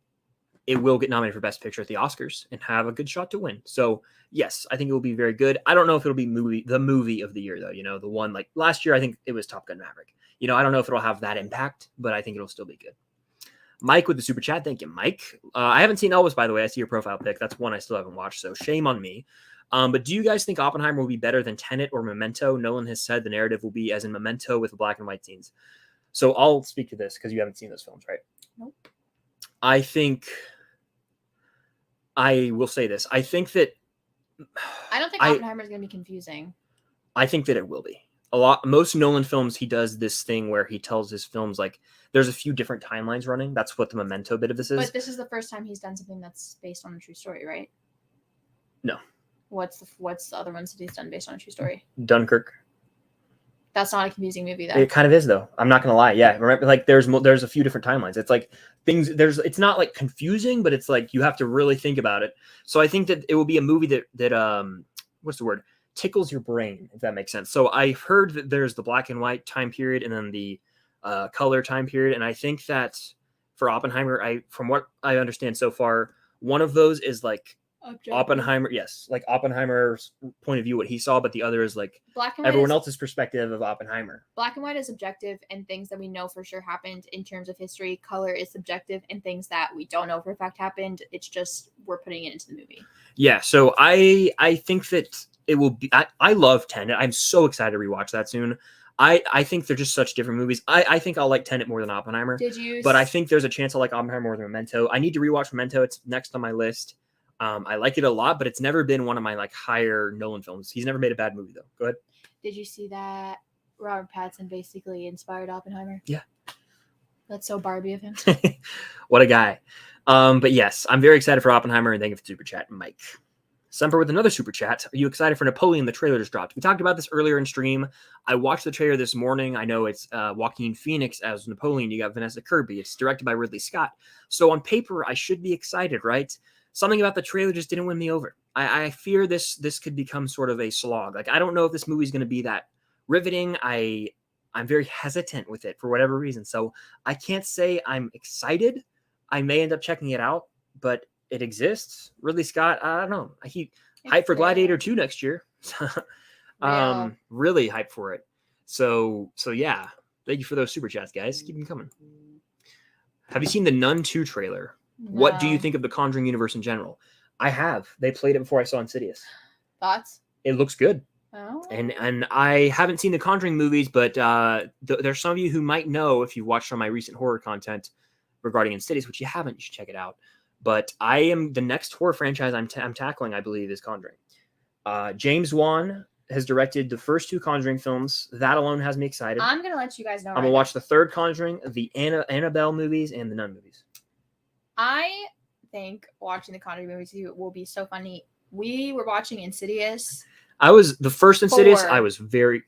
it will get nominated for Best Picture at the Oscars and have a good shot to win. So yes, I think it will be very good. I don't know if it'll be the movie of the year though. The one like last year, I think it was Top Gun Maverick. I don't know if it'll have that impact, but I think it'll still be good. Mike with the super chat. Thank you, Mike. I haven't seen Elvis, by the way. I see your profile pic. That's one I still haven't watched, so shame on me. But do you guys think Oppenheimer will be better than Tenet or Memento? Nolan has said the narrative will be as in Memento with the black and white scenes. So I'll speak to this because you haven't seen those films, right? Nope. I will say this. I think that I don't think Oppenheimer is going to be confusing. I think that it will be. Most Nolan films, he does this thing where he tells his films like there's a few different timelines running. That's what the Memento bit of this is. But this is the first time he's done something that's based on a true story, right? No. What's the other ones that he's done based on a true story? Dunkirk. That's not a confusing movie, though. It kind of is, though. I'm not gonna lie. Yeah, remember, like there's a few different timelines. It's like things. It's not like confusing, but it's like you have to really think about it. So I think that it will be a movie that what's the word? Tickles your brain, if that makes sense. So I've heard that there's the black and white time period and then the color time period, and I think that for Oppenheimer, from what I understand so far, one of those is like objective. Oppenheimer, yes, like Oppenheimer's point of view, what he saw, but the other is like everyone else's perspective of Oppenheimer. Black and white is objective and things that we know for sure happened in terms of history. Color is subjective and things that we don't know for a fact happened. It's just we're putting it into the movie. Yeah, so I think that it will be. I love Tenet. I'm so excited to rewatch that soon. I think they're just such different movies. I think I'll like Tenet more than Oppenheimer. But I think there's a chance I'll like Oppenheimer more than Memento. I need to rewatch Memento. It's next on my list. I like it a lot, but it's never been one of my like higher Nolan films. He's never made a bad movie though. Go ahead. Did you see that Robert Pattinson basically inspired Oppenheimer? Yeah. That's so Barbie of him. What a guy. But yes, I'm very excited for Oppenheimer, and thank you for the super chat, Mike. Semper with another super chat. Are you excited for Napoleon? The trailer just dropped. We talked about this earlier in stream. I watched the trailer this morning. I know it's Joaquin Phoenix as Napoleon. You got Vanessa Kirby. It's directed by Ridley Scott. So on paper, I should be excited, right? Something about the trailer just didn't win me over. I fear this could become sort of a slog. Like, I don't know if this movie is going to be that riveting. I'm very hesitant with it for whatever reason. So I can't say I'm excited. I may end up checking it out, but it exists. Ridley Scott, I don't know. He hyped for Gladiator 2 next year. Really hyped for it. So yeah. Thank you for those super chats, guys. Keep them coming. Have you seen the Nun 2 trailer? No. What do you think of the Conjuring universe in general? I have. They played it before I saw Insidious. Thoughts? It looks good. Oh. And I haven't seen the Conjuring movies, but there's some of you who might know if you've watched some of my recent horror content regarding Insidious, which you haven't. You should check it out. But the next horror franchise I'm tackling, I believe, is Conjuring. James Wan has directed the first 2 Conjuring films. That alone has me excited. I'm going to let you guys know. I'm going to watch the third Conjuring, the Annabelle movies, and the Nun movies. I think watching the Conjuring movies will be so funny. We were watching Insidious. The first Insidious, 4. I was very...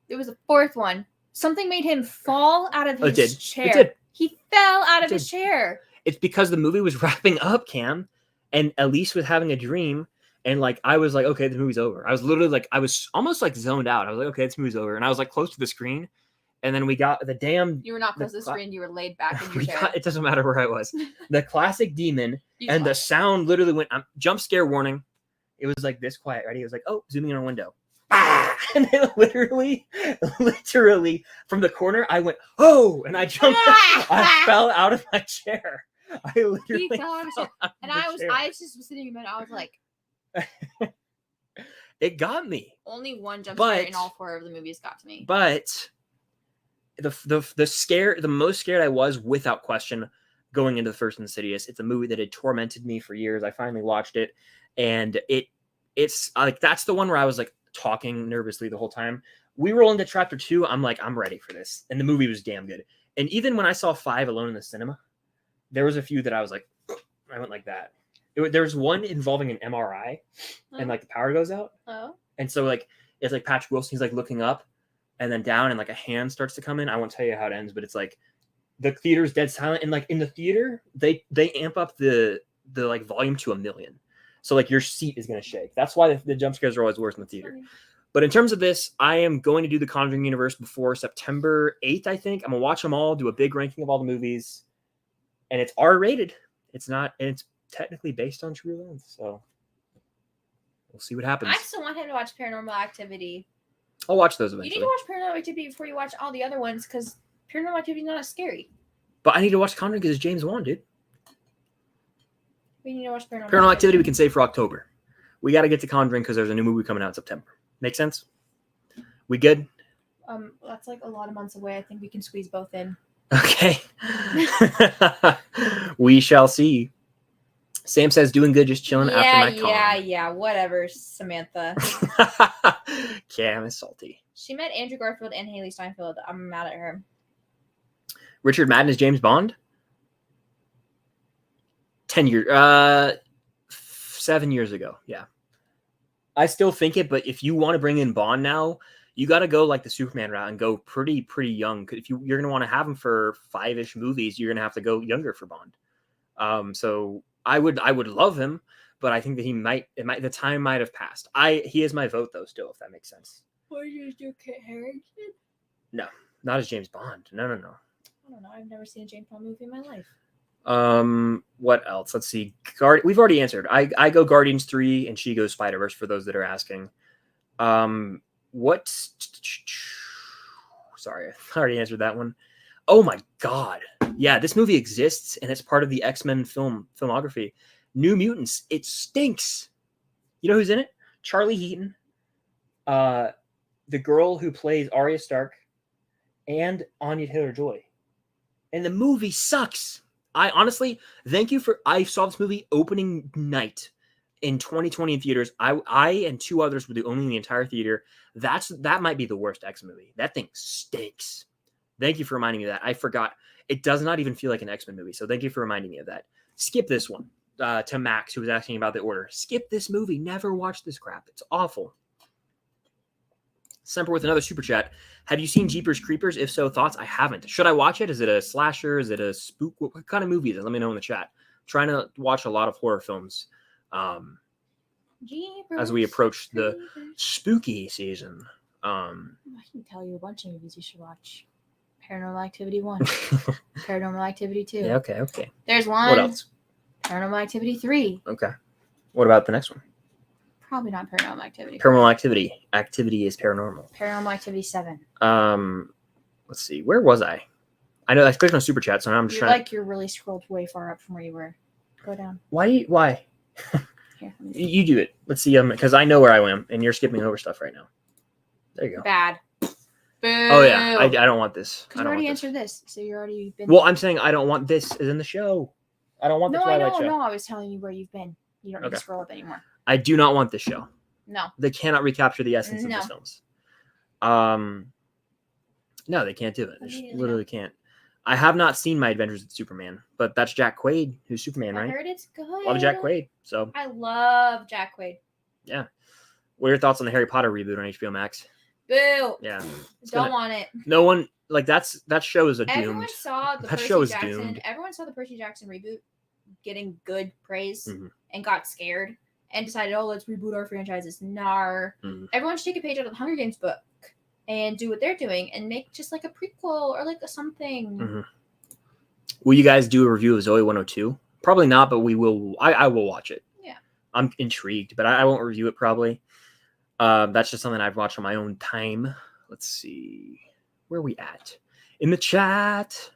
It was the 4th one. Something made him fall out of his chair. It did. He fell out of his chair. It's because the movie was wrapping up, Cam, and Elise was having a dream, and like I was like, okay, the movie's over. I was literally like, I was almost like zoned out. I was like, okay, this movie's over, and I was like close to the screen, and then we got the damn. You were not close to the screen. You were laid back in your chair. It doesn't matter where I was. The classic demon, and the sound literally went. Jump scare warning. It was like this quiet. Ready? It was like, oh, zooming in on a window. And then literally from the corner, I went, oh, and I jumped. I fell out of my chair. I literally fell out of the chair. And I just was sitting in bed. I was like, it got me. Only one jump scare in all 4 of the movies got to me. But the most scared I was, without question, going into the first Insidious. It's a movie that had tormented me for years. I finally watched it, and it's like that's the one where I was like talking nervously the whole time. We roll into chapter 2. I'm like, I'm ready for this, and the movie was damn good. And even when I saw 5 alone in the cinema, there was a few that I was like, I went like that. There's one involving an MRI, and like the power goes out, and so like it's like Patrick Wilson, he's like looking up and then down, and like a hand starts to come in. I won't tell you how it ends, but it's like the theater's dead silent, and like in the theater they amp up the like volume to 1 million, so like your seat is gonna shake. That's why the jump scares are always worse in the theater. But in terms of this, I am going to do the Conjuring universe before September 8th. I think I'm gonna watch them all, do a big ranking of all the movies, and it's R-rated. It's not, and it's technically based on true events. So we'll see what happens. I still want him to watch Paranormal Activity. I'll watch those You eventually. need to watch Paranormal Activity before you watch all the other ones because Paranormal Activity is not as scary. But I need to watch Conjuring because it's James Wan, dude. We need to watch Paranormal Activity we can save for October. We got to get to Conjuring because there's a new movie coming out in September. Make sense? We good? That's like a lot of months away. I think we can squeeze both in. Okay. We shall see. Sam says doing good, just chilling after my Yeah, whatever, Samantha. Cam is salty. She met Andrew Garfield and Haley Steinfeld. I'm mad at her. Richard Madden is James Bond? 10 years, 7 years ago. Yeah. I still think it, but if you want to bring in Bond now, you got to go like the Superman route and go pretty young. If you're going to want to have him for 5-ish movies, you're going to have to go younger for Bond. So I would love him, but I think that the time might have passed. He is my vote though, still, if that makes sense. What did you do, Kit Harington? No, not as James Bond. No. I don't know. I've never seen a James Bond movie in my life. What else? Let's see. We've already answered. I go Guardians 3 and she goes Spider-Verse for those that are asking. Sorry, I already answered that one. Oh my God. Yeah, this movie exists and it's part of the X-Men filmography. New Mutants. It stinks. You know who's in it? Charlie Heaton, the girl who plays Arya Stark, and Anya Taylor-Joy. And the movie sucks. I honestly, I saw this movie opening night in 2020 in theaters. I and 2 others were the only in the entire theater. That might be the worst X movie. That thing stinks. Thank you for reminding me of that. I forgot. It does not even feel like an X-Men movie. So thank you for reminding me of that. Skip this one. To Max, who was asking about the order. Skip this movie. Never watch this crap. It's awful. Semper with another super chat. Have you seen Jeepers Creepers? If so, thoughts? I haven't. Should I watch it? Is it a slasher? Is it a spook? What kind of movie is it? Let me know in the chat. I'm trying to watch a lot of horror films as we approach the spooky season. I can tell you a bunch of movies you should watch. Paranormal Activity 1. Paranormal Activity 2. Yeah, okay. There's one. What else? Paranormal Activity 3. Okay. What about the next one? Probably not Paranormal Activity. Paranormal Activity. Activity is paranormal. Paranormal Activity 7. Let's see. Where was I? I know I clicked on super chat, so now I'm just trying. You're really scrolled way far up from where you were. Go down. Why? Here, you do it. Let's see. Because I know where I am, and you're skipping over stuff right now. There you go. Bad. Boo. Oh yeah, I don't want this. Because you already answered this, so you're already been. Well, I'm saying I don't want this as in the show. I don't want the Twilight show. No, I was telling you where you've been. You don't need to scroll up anymore. I do not want this show. No. They cannot recapture the essence of these films. No, they can't do it. They just literally can't. I have not seen My Adventures with Superman, but that's Jack Quaid, who's Superman, right? I heard it's good. Love Jack Quaid. So I love Jack Quaid. Yeah. What are your thoughts on the Harry Potter reboot on HBO Max? Boo. Yeah. Don't want it. No one that show is a doomed. Everyone saw the Everyone saw the Percy Jackson reboot getting good praise and got scared and decided, oh, let's reboot our franchises. Nar. Everyone should take a page out of the Hunger Games book and do what they're doing and make just like a prequel or like something. Will you guys do a review of Zoe 102? Probably not, but we will. I will watch it. Yeah. I'm intrigued, but I won't review it probably. That's just something I've watched on my own time. Let's see. Where are we at? In the chat.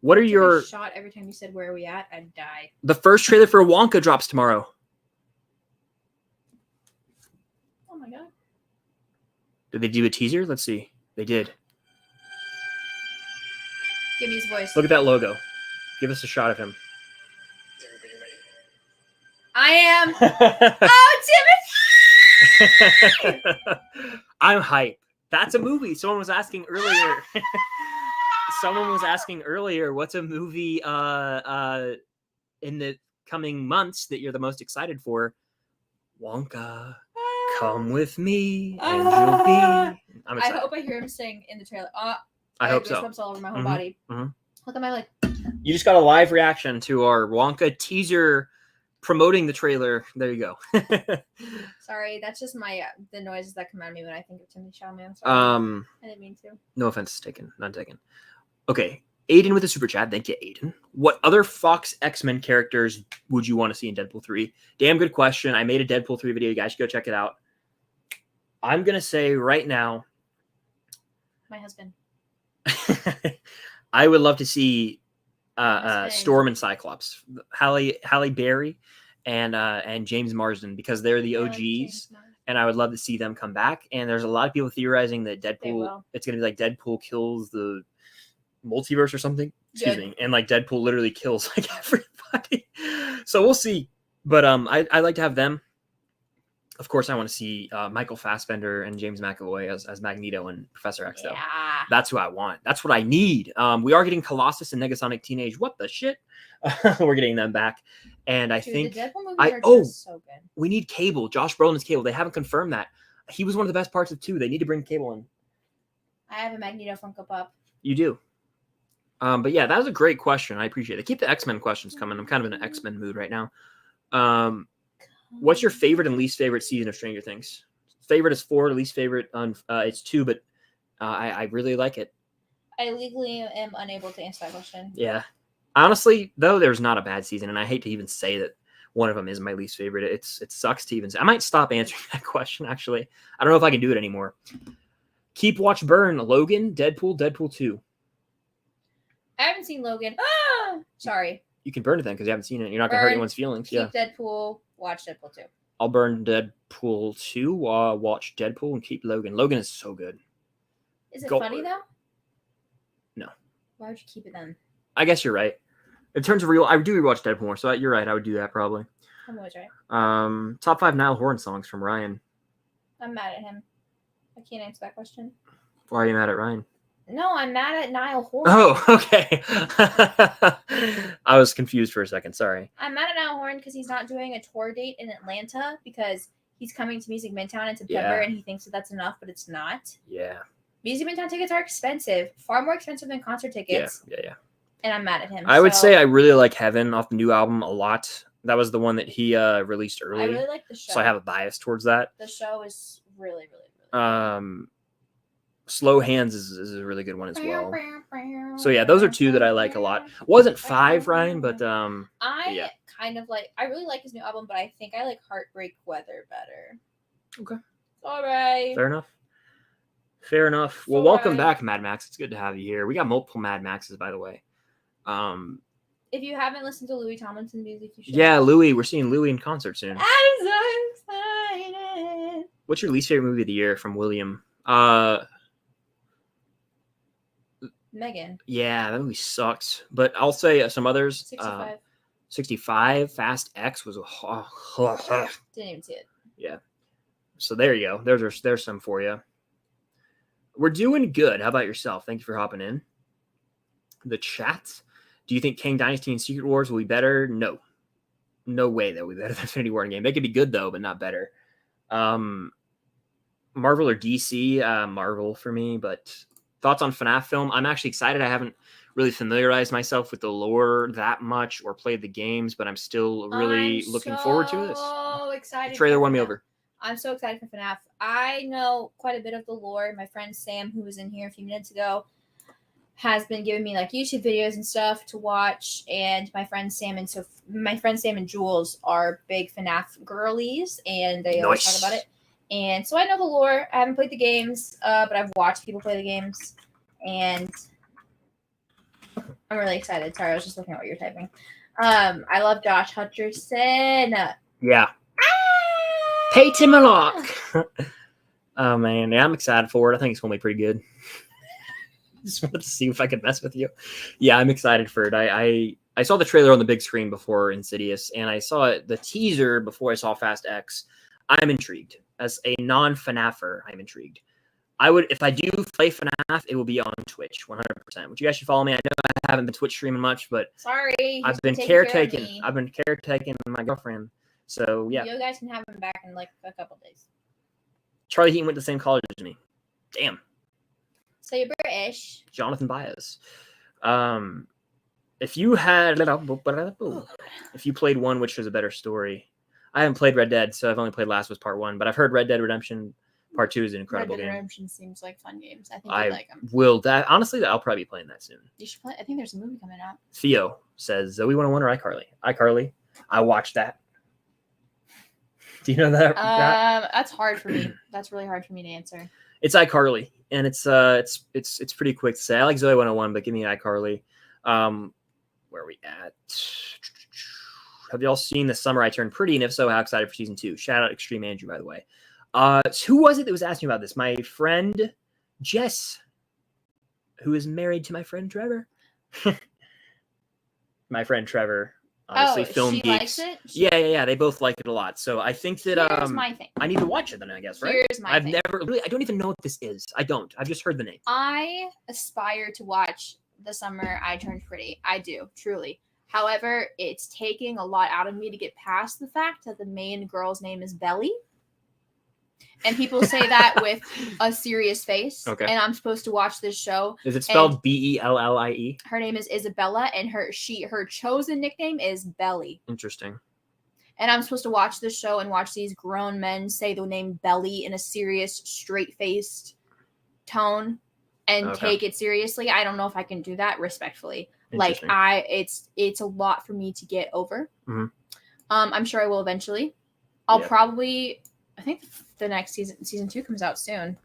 What are your shot every time you said where are we at? I'd die. The first trailer for Wonka drops tomorrow. Oh my god. Did they do a teaser? Let's see. They did. Give me his voice. Look at that logo. Give us a shot of him. Is everybody ready? I am. Oh, Timothy! I'm hype. That's a movie. Someone was asking earlier. What's a movie in the coming months that you're the most excited for? Wonka. Come with me and you'll be. I'm excited. I hope I hear him sing in the trailer. I hope so. All over my whole body. Look at my leg. You just got a live reaction to our Wonka teaser promoting the trailer. There you go. Sorry, that's just the noises that come out of me when I think of Timothy Chalamet. I'm sorry. I didn't mean to. No offense taken. None taken. Okay. Aiden with a super chat. Thank you, Aiden. What other Fox X-Men characters would you want to see in Deadpool 3? Damn good question. I made a Deadpool 3 video. You guys should go check it out. I'm going to say right now, My husband. I would love to see Husband. Storm and Cyclops, Halle Berry, and James Marsden, because they're the I like OGs, James Marsden. and I would love to see them come back. And there's a lot of people theorizing that They Deadpool, will. it's going to be like Deadpool kills the multiverse or something. Excuse Good. me. And like Deadpool literally kills like everybody. So we'll see. But I like to have them. Of course, I want to see Michael Fassbender and James McAvoy as Magneto and Professor X, though. Yeah. That's who I want. That's what I need. We are getting Colossus and Negasonic Teenage. What the shit? We're getting them back. And I Dude, think the Deadpool movies I- are oh! just so good. we need Cable. Josh Brolin is Cable. They haven't confirmed that. He was one of the best parts of 2. They need to bring Cable in. I have a Magneto Funko Pop. You do. But yeah, that was a great question. I appreciate it. Keep the X-Men questions coming. I'm kind of in an X-Men mood right now. What's your favorite and least favorite season of Stranger Things? Favorite is 4, least favorite it's 2, but I really like it. I legally am unable to answer that question. Yeah. Honestly, though, there's not a bad season, and I hate to even say that one of them is my least favorite. It sucks to even say. I might stop answering that question, actually. I don't know if I can do it anymore. Keep, watch, burn. Logan, Deadpool 2. I haven't seen Logan. Ah! Sorry. You can burn it then because you haven't seen it. You're not going to hurt Burn. anyone's feelings. Keep Yeah. Deadpool. Watch Deadpool 2. I'll burn Deadpool 2, watch Deadpool, and keep Logan. Logan is so good. Is it Go funny for it. though? No. Why would you keep it then? I guess you're right. In terms of real, I do rewatch Deadpool more, so you're right. I would do that probably. I'm always right. Top 5 Niall Horan songs from Ryan. I'm mad at him. I can't answer that question. Why are you mad at Ryan? No, I'm mad at Niall Horan. Oh, okay. I was confused for a second. Sorry. I'm mad at Niall Horan because he's not doing a tour date in Atlanta because he's coming to Music Midtown in September Yeah. and he thinks that that's enough, but it's not. Yeah. Music Midtown tickets are expensive, far more expensive than concert tickets, Yeah. and I'm mad at him. I would So, say I really like Heaven off the new album a lot. That was the one that he released early, I really like the show. so I have a bias towards that. The show is really, really, really good. Slow Hands is a really good one as well. So yeah, those are 2 that I like a lot. Wasn't 5, Ryan, but I yeah. kind of like. I really like his new album, but I think I like Heartbreak Weather better. Okay. All right. Fair enough. Fair enough. Well, So, welcome back, Mad Max. It's good to have you here. We got multiple Mad Maxes, by the way. If you haven't listened to Louis Tomlinson music, you should. Yeah, Louis. We're seeing Louis in concert soon. I'm so excited. What's your least favorite movie of the year from William? Megan. Yeah, that movie sucks. But I'll say some others. 65. 65. Fast X was Didn't even see it. yeah. So there you go. There's some for you. We're doing good. How about yourself? Thank you for hopping in. The chat. Do you think Kang Dynasty and Secret Wars will be better? No. No way they'll be better than Infinity War game. They could be good though, but not better. Marvel or DC? Marvel for me, but thoughts on FNAF film? I'm actually excited. I haven't really familiarized myself with the lore that much or played the games, but I'm still really looking forward to this. So excited. The trailer for won me FNAF. over. I'm so excited for FNAF. I know quite a bit of the lore. My friend Sam, who was in here a few minutes ago, has been giving me like YouTube videos and stuff to watch. And my friend Sam and Jules are big FNAF girlies, and they always talk about it. And so I know the lore. I haven't played the games, but I've watched people play the games, and I'm really excited. Sorry, I was just looking at what you're typing. I love Josh Hutcherson. Yeah. Pay Tim a lock. Oh man, yeah, I'm excited for it. I think it's gonna be pretty good. Just wanted to see if I could mess with you. Yeah, I'm excited for it. I saw the trailer on the big screen before Insidious, and I saw the teaser before I saw Fast X. I'm intrigued. As a non-FNAFer, I'm intrigued. I would, if I do play FNAF, it will be on Twitch, 100%. Which you guys should follow me. I know I haven't been Twitch streaming much, but sorry, I've been caretaking. I've been caretaking my girlfriend. So yeah, you guys can have him back in like a couple days. Charlie Heaton went to the same college as me. Damn. So you're British. Jonathan Baez. If you had, if you played one, which was a better story? I haven't played Red Dead, so I've only played Last of Us Part 1, but I've heard Red Dead Redemption Part 2 is an Red incredible Dead game. Redemption seems like fun games. I think I you'd like them. will that honestly. I'll probably be playing that soon. You should play. I think there's a movie coming out. Theo says Zoe 101 or iCarly. iCarly. I watched that. Do you know that? That's hard for me. That's really hard for me to answer. It's iCarly, and it's pretty quick to say. I like Zoe 101, but give me iCarly. Where are we at? Have y'all seen The Summer I Turned Pretty? And if so, how excited for season 2? Shout out Extreme Andrew, by the way. Who was it that was asking about this? My friend Jess, who is married to my friend Trevor. My friend Trevor, obviously film she geeks. likes it? Yeah. They both like it a lot. So I think that Here's my thing. I need to watch it then, I guess, right? Here's my thing. I don't even know what this is. I don't. I've just heard the name. I aspire to watch The Summer I Turned Pretty. I do, truly. However, it's taking a lot out of me to get past the fact that the main girl's name is Belly. And people say that with a serious face. Okay. And I'm supposed to watch this show. Is it spelled Bellie? Her name is Isabella, and her chosen nickname is Belly. Interesting. And I'm supposed to watch this show and watch these grown men say the name Belly in a serious, straight-faced tone and take it seriously. I don't know if I can do that respectfully. Like it's a lot for me to get over. Mm-hmm. I'm sure I will eventually. I'll probably. I think the next season 2 comes out soon.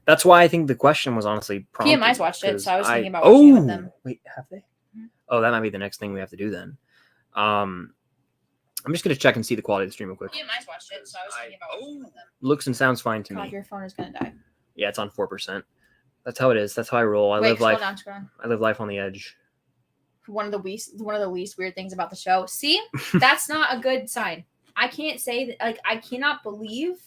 That's why I think the question was honestly prompted. PMI's watched it, so I was thinking about watching it with them. Wait, have they? Mm-hmm. Oh, that might be the next thing we have to do then. I'm just gonna check and see the quality of the stream real quick. PMI's watched it, so I was thinking about watching it with them. Looks and sounds fine to God, me. your phone is gonna die. Yeah, it's on 4%. That's how it is. That's how I roll. I live life. I live life on the edge. One of the least weird things about the show. See, that's not a good sign. I can't say that. Like, I cannot believe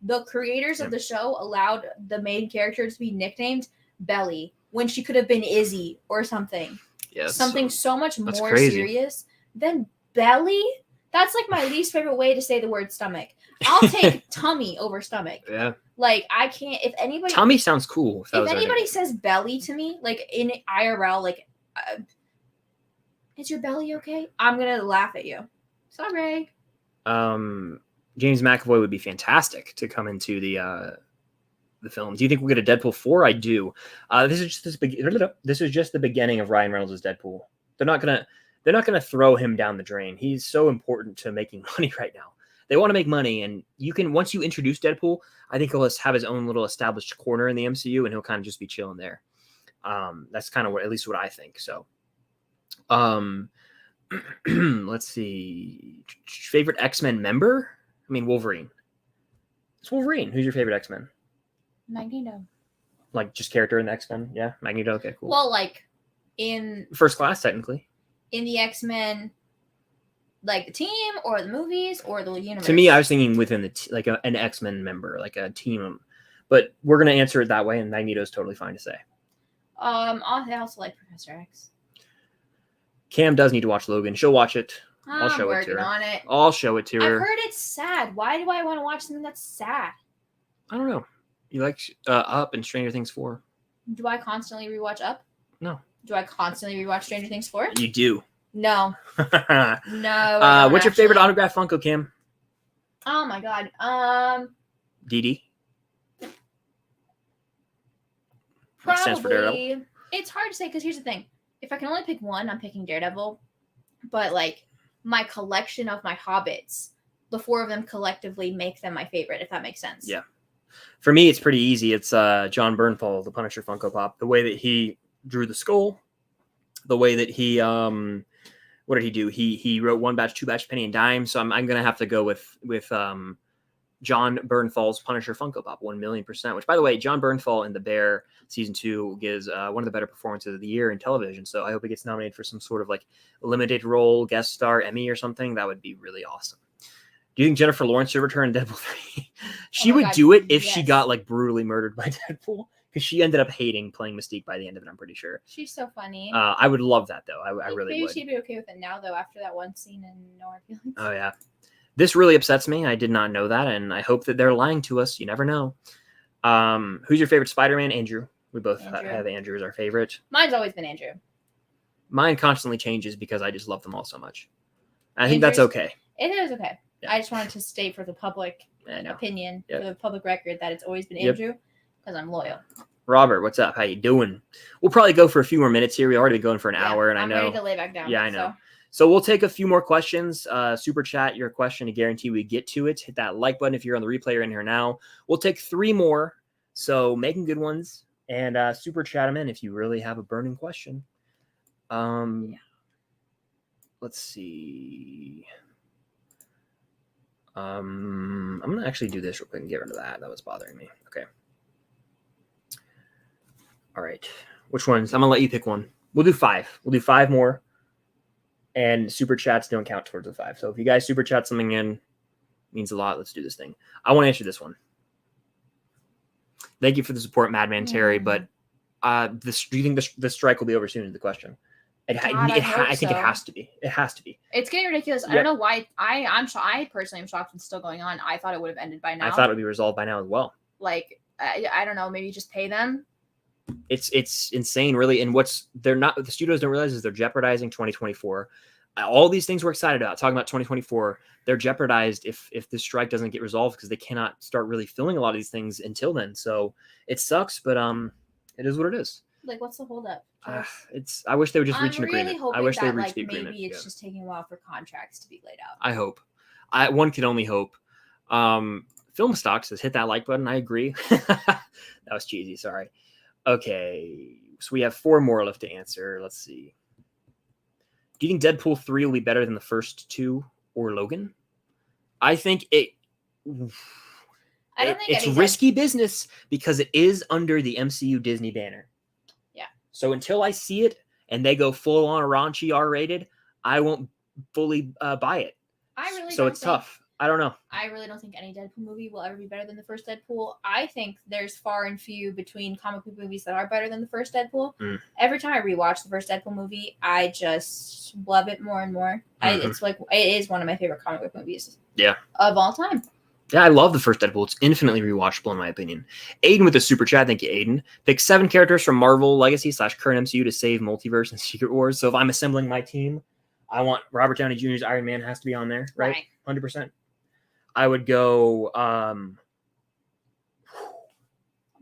the creators of the show allowed the main character to be nicknamed Belly when she could have been Izzy or something. Yes. Something so much more serious than Belly. That's like my least favorite way to say the word stomach. I'll take tummy over stomach. Yeah. Like, I can't. If anybody tummy sounds cool. If anybody says belly to me, like in IRL, like. Is your belly okay? I'm gonna laugh at you. Sorry. James McAvoy would be fantastic to come into the film. Do you think we'll get a Deadpool 4? I do. This is just the beginning of Ryan Reynolds' Deadpool. They're not gonna throw him down the drain. He's so important to making money right now. They want to make money, and once you introduce Deadpool, I think he'll have his own little established corner in the MCU, and he'll kind of just be chilling there. That's kind of at least what I think. So. Let's see. Favorite X-Men member? I mean, Wolverine. It's Wolverine. Who's your favorite X-Men? Magneto. Like, just character in the X-Men? Yeah, Magneto. Okay, cool. Well, like, in... First class, technically. In the X-Men, like, the team, or the movies, or the universe? To me, I was thinking within the an X-Men member, like a team. But we're going to answer it that way, and Magneto's totally fine to say. I also like Professor X. Cam does need to watch Logan. She'll watch it. I'll show it to her. I'll show it to her. I've heard it's sad. Why do I want to watch something that's sad? I don't know. You like Up and Stranger Things 4? Do I constantly rewatch Up? No. Do I constantly rewatch Stranger Things 4? You do. No. No. What's your favorite autographed Funko, Cam? Oh my god. DD. Probably. Stands for Daredevil. It's hard to say because here's the thing. If I can only pick one, I'm picking Daredevil. But, like, my collection of my Hobbits, the 4 of them collectively make them my favorite, if that makes sense. Yeah. For me, it's pretty easy. It's John Bernthal, the Punisher Funko Pop. The way that he drew the skull, the way that he what did he do? He wrote 1 batch, 2 batch, penny and dime. So I'm going to have to go with John Bernthal's Punisher Funko Pop, 1,000,000%. Which, by the way, John Bernthal in The Bear season 2 gives one of the better performances of the year in television. So I hope he gets nominated for some sort of like limited role, guest star, Emmy or something. That would be really awesome. Do you think Jennifer Lawrence should return in Deadpool 3? She would do it if she got like brutally murdered by Deadpool, because she ended up hating playing Mystique by the end of it. I'm pretty sure. She's so funny. I would love that though. I really maybe would. She'd be okay with it now though. After that one scene in No Hard Feelings. Oh yeah. This really upsets me. I did not know that, and I hope that they're lying to us. You never know. Who's your favorite Spider-Man? Andrew. We both have Andrew as our favorite. Mine's always been Andrew. Mine constantly changes because I just love them all so much. I think that's okay. It is okay. Yeah. I just wanted to state for the public I know. opinion Yep. for the public record that it's always been Yep. Andrew because I'm loyal. Robert, what's up? How you doing? We'll probably go for a few more minutes here. We already been going for an hour, and I'm I know. ready to lay back down. Yeah, I know. So we'll take a few more questions. Super chat your question to guarantee we get to it. Hit that like button if you're on the replay or in here now. We'll take 3 more. So making good ones and super chat them in if you really have a burning question. Let's see. I'm gonna actually do this real quick and get rid of that. That was bothering me. Okay. All right. Which ones? I'm gonna let you pick one. We'll do 5. We'll do 5 more. And super chats don't count towards the 5. So if you guys super chat something in, means a lot. Let's do this thing. I want to answer this one. Thank you for the support, Madman Terry. But do you think the strike will be over soon? Is the question. I think it has to be. It has to be. It's getting ridiculous. I don't know why. I personally am shocked it's still going on. I thought it would have ended by now. I thought it would be resolved by now as well. Like I don't know. Maybe just pay them. It's insane, really. And the studios don't realize is they're jeopardizing 2024. All these things we're excited about, talking about 2024, they're jeopardized if this strike doesn't get resolved because they cannot start really filming a lot of these things until then. So it sucks, but it is what it is. Like, what's the holdup? I wish they would just reach an agreement. Hoping I wish they that, reached the agreement. Maybe it's just taking a while for contracts to be laid out. I hope. One can only hope. Film Stock says hit that like button. I agree. That was cheesy. Sorry. Okay, so we have 4 more left to answer. Let's see. Do you think Deadpool 3 will be better than the first 2 or Logan? I think it's risky business because it is under the MCU Disney banner. Yeah. So until I see it and they go full on raunchy R-rated, I won't fully buy it. So it's tough. I don't know. I really don't think any Deadpool movie will ever be better than the first Deadpool. I think there's far and few between comic book movies that are better than the first Deadpool. Every time I rewatch the first Deadpool movie, I just love it more and more. It's like it is one of my favorite comic book movies. Yeah. Of all time. Yeah, I love the first Deadpool. It's infinitely rewatchable in my opinion. Aiden with the super chat. Thank you, Aiden. Pick 7 characters from Marvel Legacy / current MCU to save Multiverse and Secret Wars. So if I'm assembling my team, I want Robert Downey Jr.'s Iron Man has to be on there, right? 100%. I would go. I'm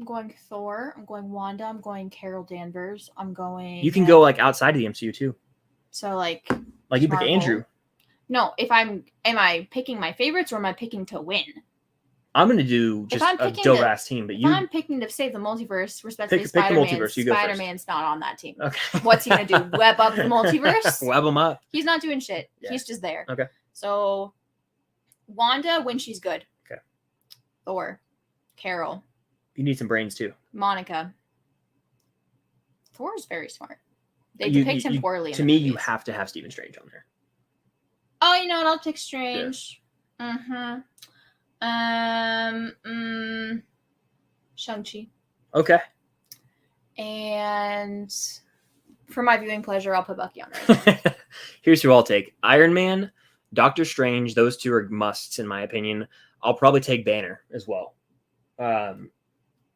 going Thor. I'm going Wanda. I'm going Carol Danvers. I'm going. You can go like outside of the MCU too. So like you pick Andrew. No, am I picking my favorites or am I picking to win? I'm gonna do just a dope ass team, but I'm picking to save the multiverse. Respectfully, Spider-Man's not on that team. Okay. What's he gonna do? Web up the multiverse? Web him up. He's not doing shit. Yeah. He's just there. Okay. So, Wanda when she's good. Okay. Thor, Carol. You need some brains too. Monica. Thor is very smart. They depict him poorly. To me, you have to have Stephen Strange on there. Oh, you know what? I'll pick Strange. Yeah. Shang-Chi. Okay. And for my viewing pleasure, I'll put Bucky on there. Here's who I'll take. Iron Man, Doctor Strange. Those 2 are musts in my opinion. I'll probably take Banner as well.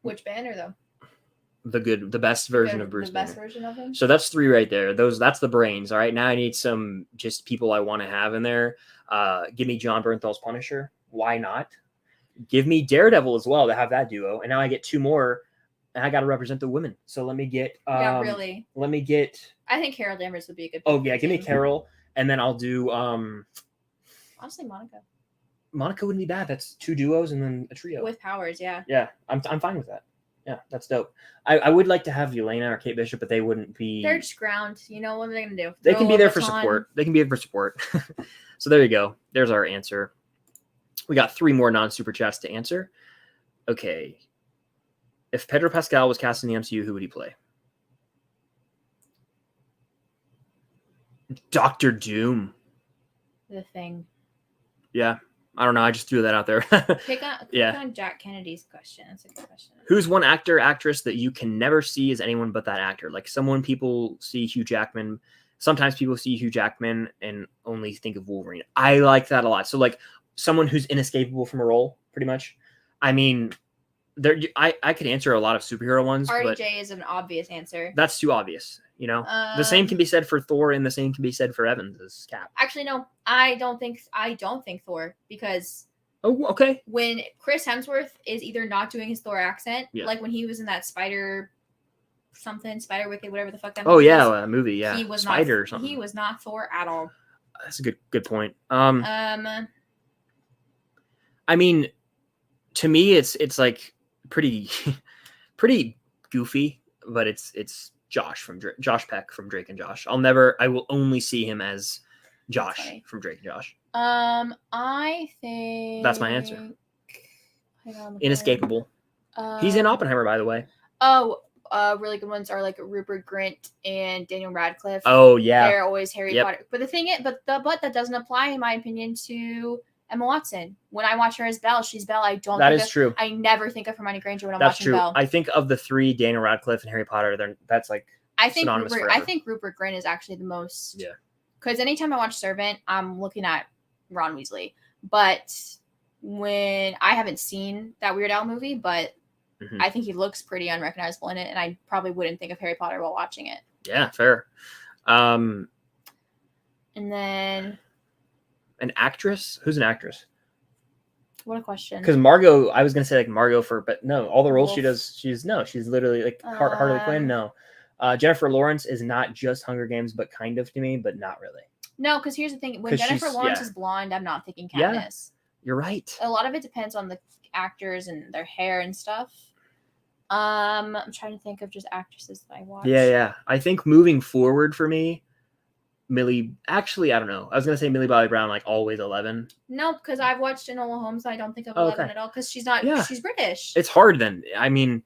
Which Banner though? The best version of Bruce Banner. The best version of him? So that's 3 right there. That's the brains. All right. Now I need some just people I want to have in there. Give me John Bernthal's Punisher. Why not? Give me Daredevil as well to have that duo. And now I get 2 more, and I got to represent the women. So let me get. Really. Let me get. I think Carol Danvers would be a good. Oh yeah, give me Carol, and then I'll do. Honestly, Monica. Monica wouldn't be bad. That's 2 duos and then a trio with powers. Yeah. Yeah, I'm fine with that. Yeah, that's dope. I would like to have Yelena or Kate Bishop, but they wouldn't be. They're just ground. You know what are they gonna do? They can be there for support. They can be there for support. So there you go. There's our answer. We got 3 more non-super chats to answer. Okay. If Pedro Pascal was cast in the MCU, who would he play? Dr. Doom. The Thing. Yeah. I don't know. I just threw that out there. Pick on Jack Kennedy's question. That's a good question. Who's one actor, actress that you can never see as anyone but that actor? Like someone people see Hugh Jackman. Sometimes people see Hugh Jackman and only think of Wolverine. I like that a lot. So like someone who's inescapable from a role, pretty much. I mean, I could answer a lot of superhero ones. RDJ is an obvious answer. That's too obvious. You know, the same can be said for Thor, and the same can be said for Evans as Cap. Actually, no, I don't think Thor because Oh, okay. When Chris Hemsworth is either not doing his Thor accent, Yeah. like when he was in that Spider Wicked, whatever the fuck that Oh movie yeah, is, a movie. Yeah, he was Spider not, or something. he was not Thor at all. That's a good point. Um, I mean, to me, it's like pretty pretty goofy, but it's Josh Peck from Drake and Josh. I will only see him as Josh funny. from Drake and Josh. I think That's my answer. Hang on, Inescapable. He's in Oppenheimer, by the way. Oh, really good ones are like Rupert Grint and Daniel Radcliffe. Oh yeah, they're always Harry Potter. But the thing is, but that doesn't apply in my opinion to Emma Watson. When I watch her as Belle, she's Belle. I don't. That is true. I never think of Hermione Granger when I'm That's watching true. Belle. I think of the three, Daniel Radcliffe and Harry Potter, that's like synonymous forever. I think Rupert Grint is actually the most. Yeah. Because anytime I watch Servant, I'm looking at Ron Weasley. But when I haven't seen that Weird Al movie, but I think he looks pretty unrecognizable in it, and I probably wouldn't think of Harry Potter while watching it. Yeah, fair. And then an actress? Who's an actress? What a question. Because Margot, I was gonna say like Margot but no, all the roles she does, she's literally like Harley Quinn. No, Jennifer Lawrence is not just Hunger Games, but kind of to me, but not really. No, because here's the thing: when Jennifer Lawrence is blonde, I'm not thinking Katniss. You're right. A lot of it depends on the actors and their hair and stuff. I'm trying to think of just actresses that I watch. Yeah. I think moving forward for me, Millie. Actually, I don't know. I was gonna say Millie Bobby Brown, like always 11. No, because I've watched Enola Holmes. I don't think of 11 at all because she's not. Yeah. She's British. It's hard then. I mean,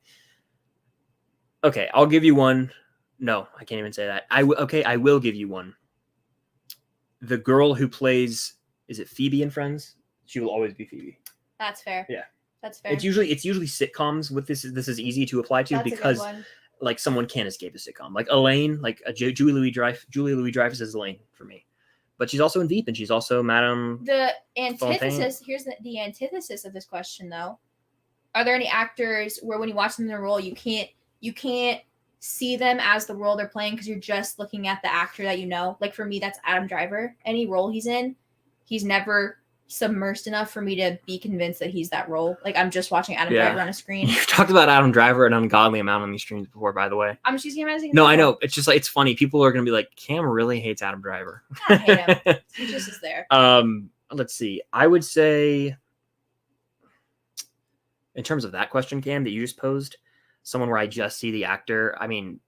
okay, I'll give you one. No, I can't even say that. I will give you one. The girl who plays, is it Phoebe in Friends? She will always be Phoebe. That's fair. Yeah. That's fair. It's usually sitcoms with this. This is easy to apply to. That's because like someone can't escape a sitcom. Like Elaine, like Julia Louis-Dreyfus is Elaine for me. But she's also in Veep and she's also Madame. The antithesis, here's the antithesis of this question though. Are there any actors where when you watch them in a role you can't see them as the role they're playing because you're just looking at the actor that you know? Like for me, that's Adam Driver. Any role he's in, he's never submersed enough for me to be convinced that he's that role. Like I'm just watching Adam Driver on a screen. You've talked about Adam Driver an ungodly amount on these streams before, by the way. I'm just using him as an example. No, I know. It's just like it's funny. People are gonna be like, Cam really hates Adam Driver. I hate him. He just is there. Let's see. I would say in terms of that question, Cam, that you just posed, someone where I just see the actor. I mean,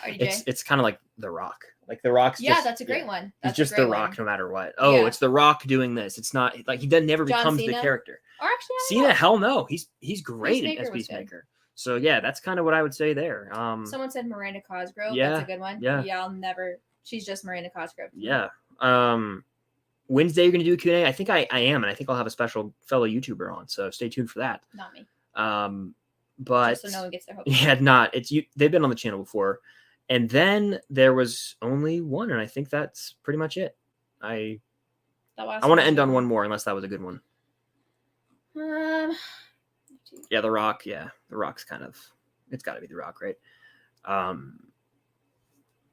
it's kind of like The Rock. Like The Rock's that's a great one. He's just The Rock no matter what. Oh, it's The Rock doing this. It's not like he never becomes the character. Or actually, Cena, hell no. He's great as Peacemaker. So yeah, that's kind of what I would say there. Someone said Miranda Cosgrove. Yeah, that's a good one. Yeah, she's just Miranda Cosgrove. Yeah. Wednesday you're gonna do a Q&A. I think I am, and I think I'll have a special fellow YouTuber on. So stay tuned for that. Not me. But just so no one gets their hopes. Yeah, they've been on the channel before. And then there was only one, and I think that's pretty much it. I want to end on one more, unless that was a good one. Yeah, The Rock. Yeah, The Rock's it's got to be The Rock, right?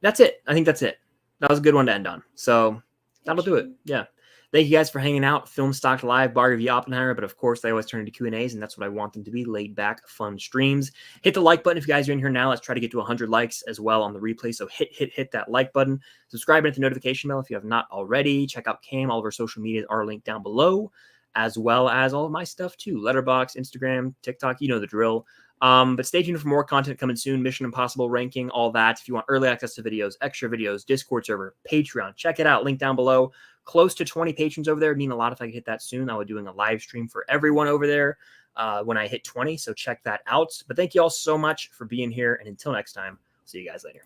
That's it. I think that's it. That was a good one to end on. So that'll do it. Yeah. Thank you guys for hanging out. Film Stocked Live, Barbie v. Oppenheimer, but of course they always turn into Q&As, and that's what I want them to be, laid back, fun streams. Hit the like button if you guys are in here now. Let's try to get to 100 likes as well on the replay, so hit that like button. Subscribe and hit the notification bell if you have not already. Check out Cam. All of our social medias are linked down below, as well as all of my stuff too. Letterboxd, Instagram, TikTok, you know the drill. But stay tuned for more content coming soon. Mission Impossible ranking, all that. If you want early access to videos, extra videos, Discord server, Patreon, check it out. Link down below. Close to 20 patrons over there. It'd mean a lot if I could hit that soon. I'll be doing a live stream for everyone over there when I hit 20. So check that out. But thank you all so much for being here. And until next time, see you guys later.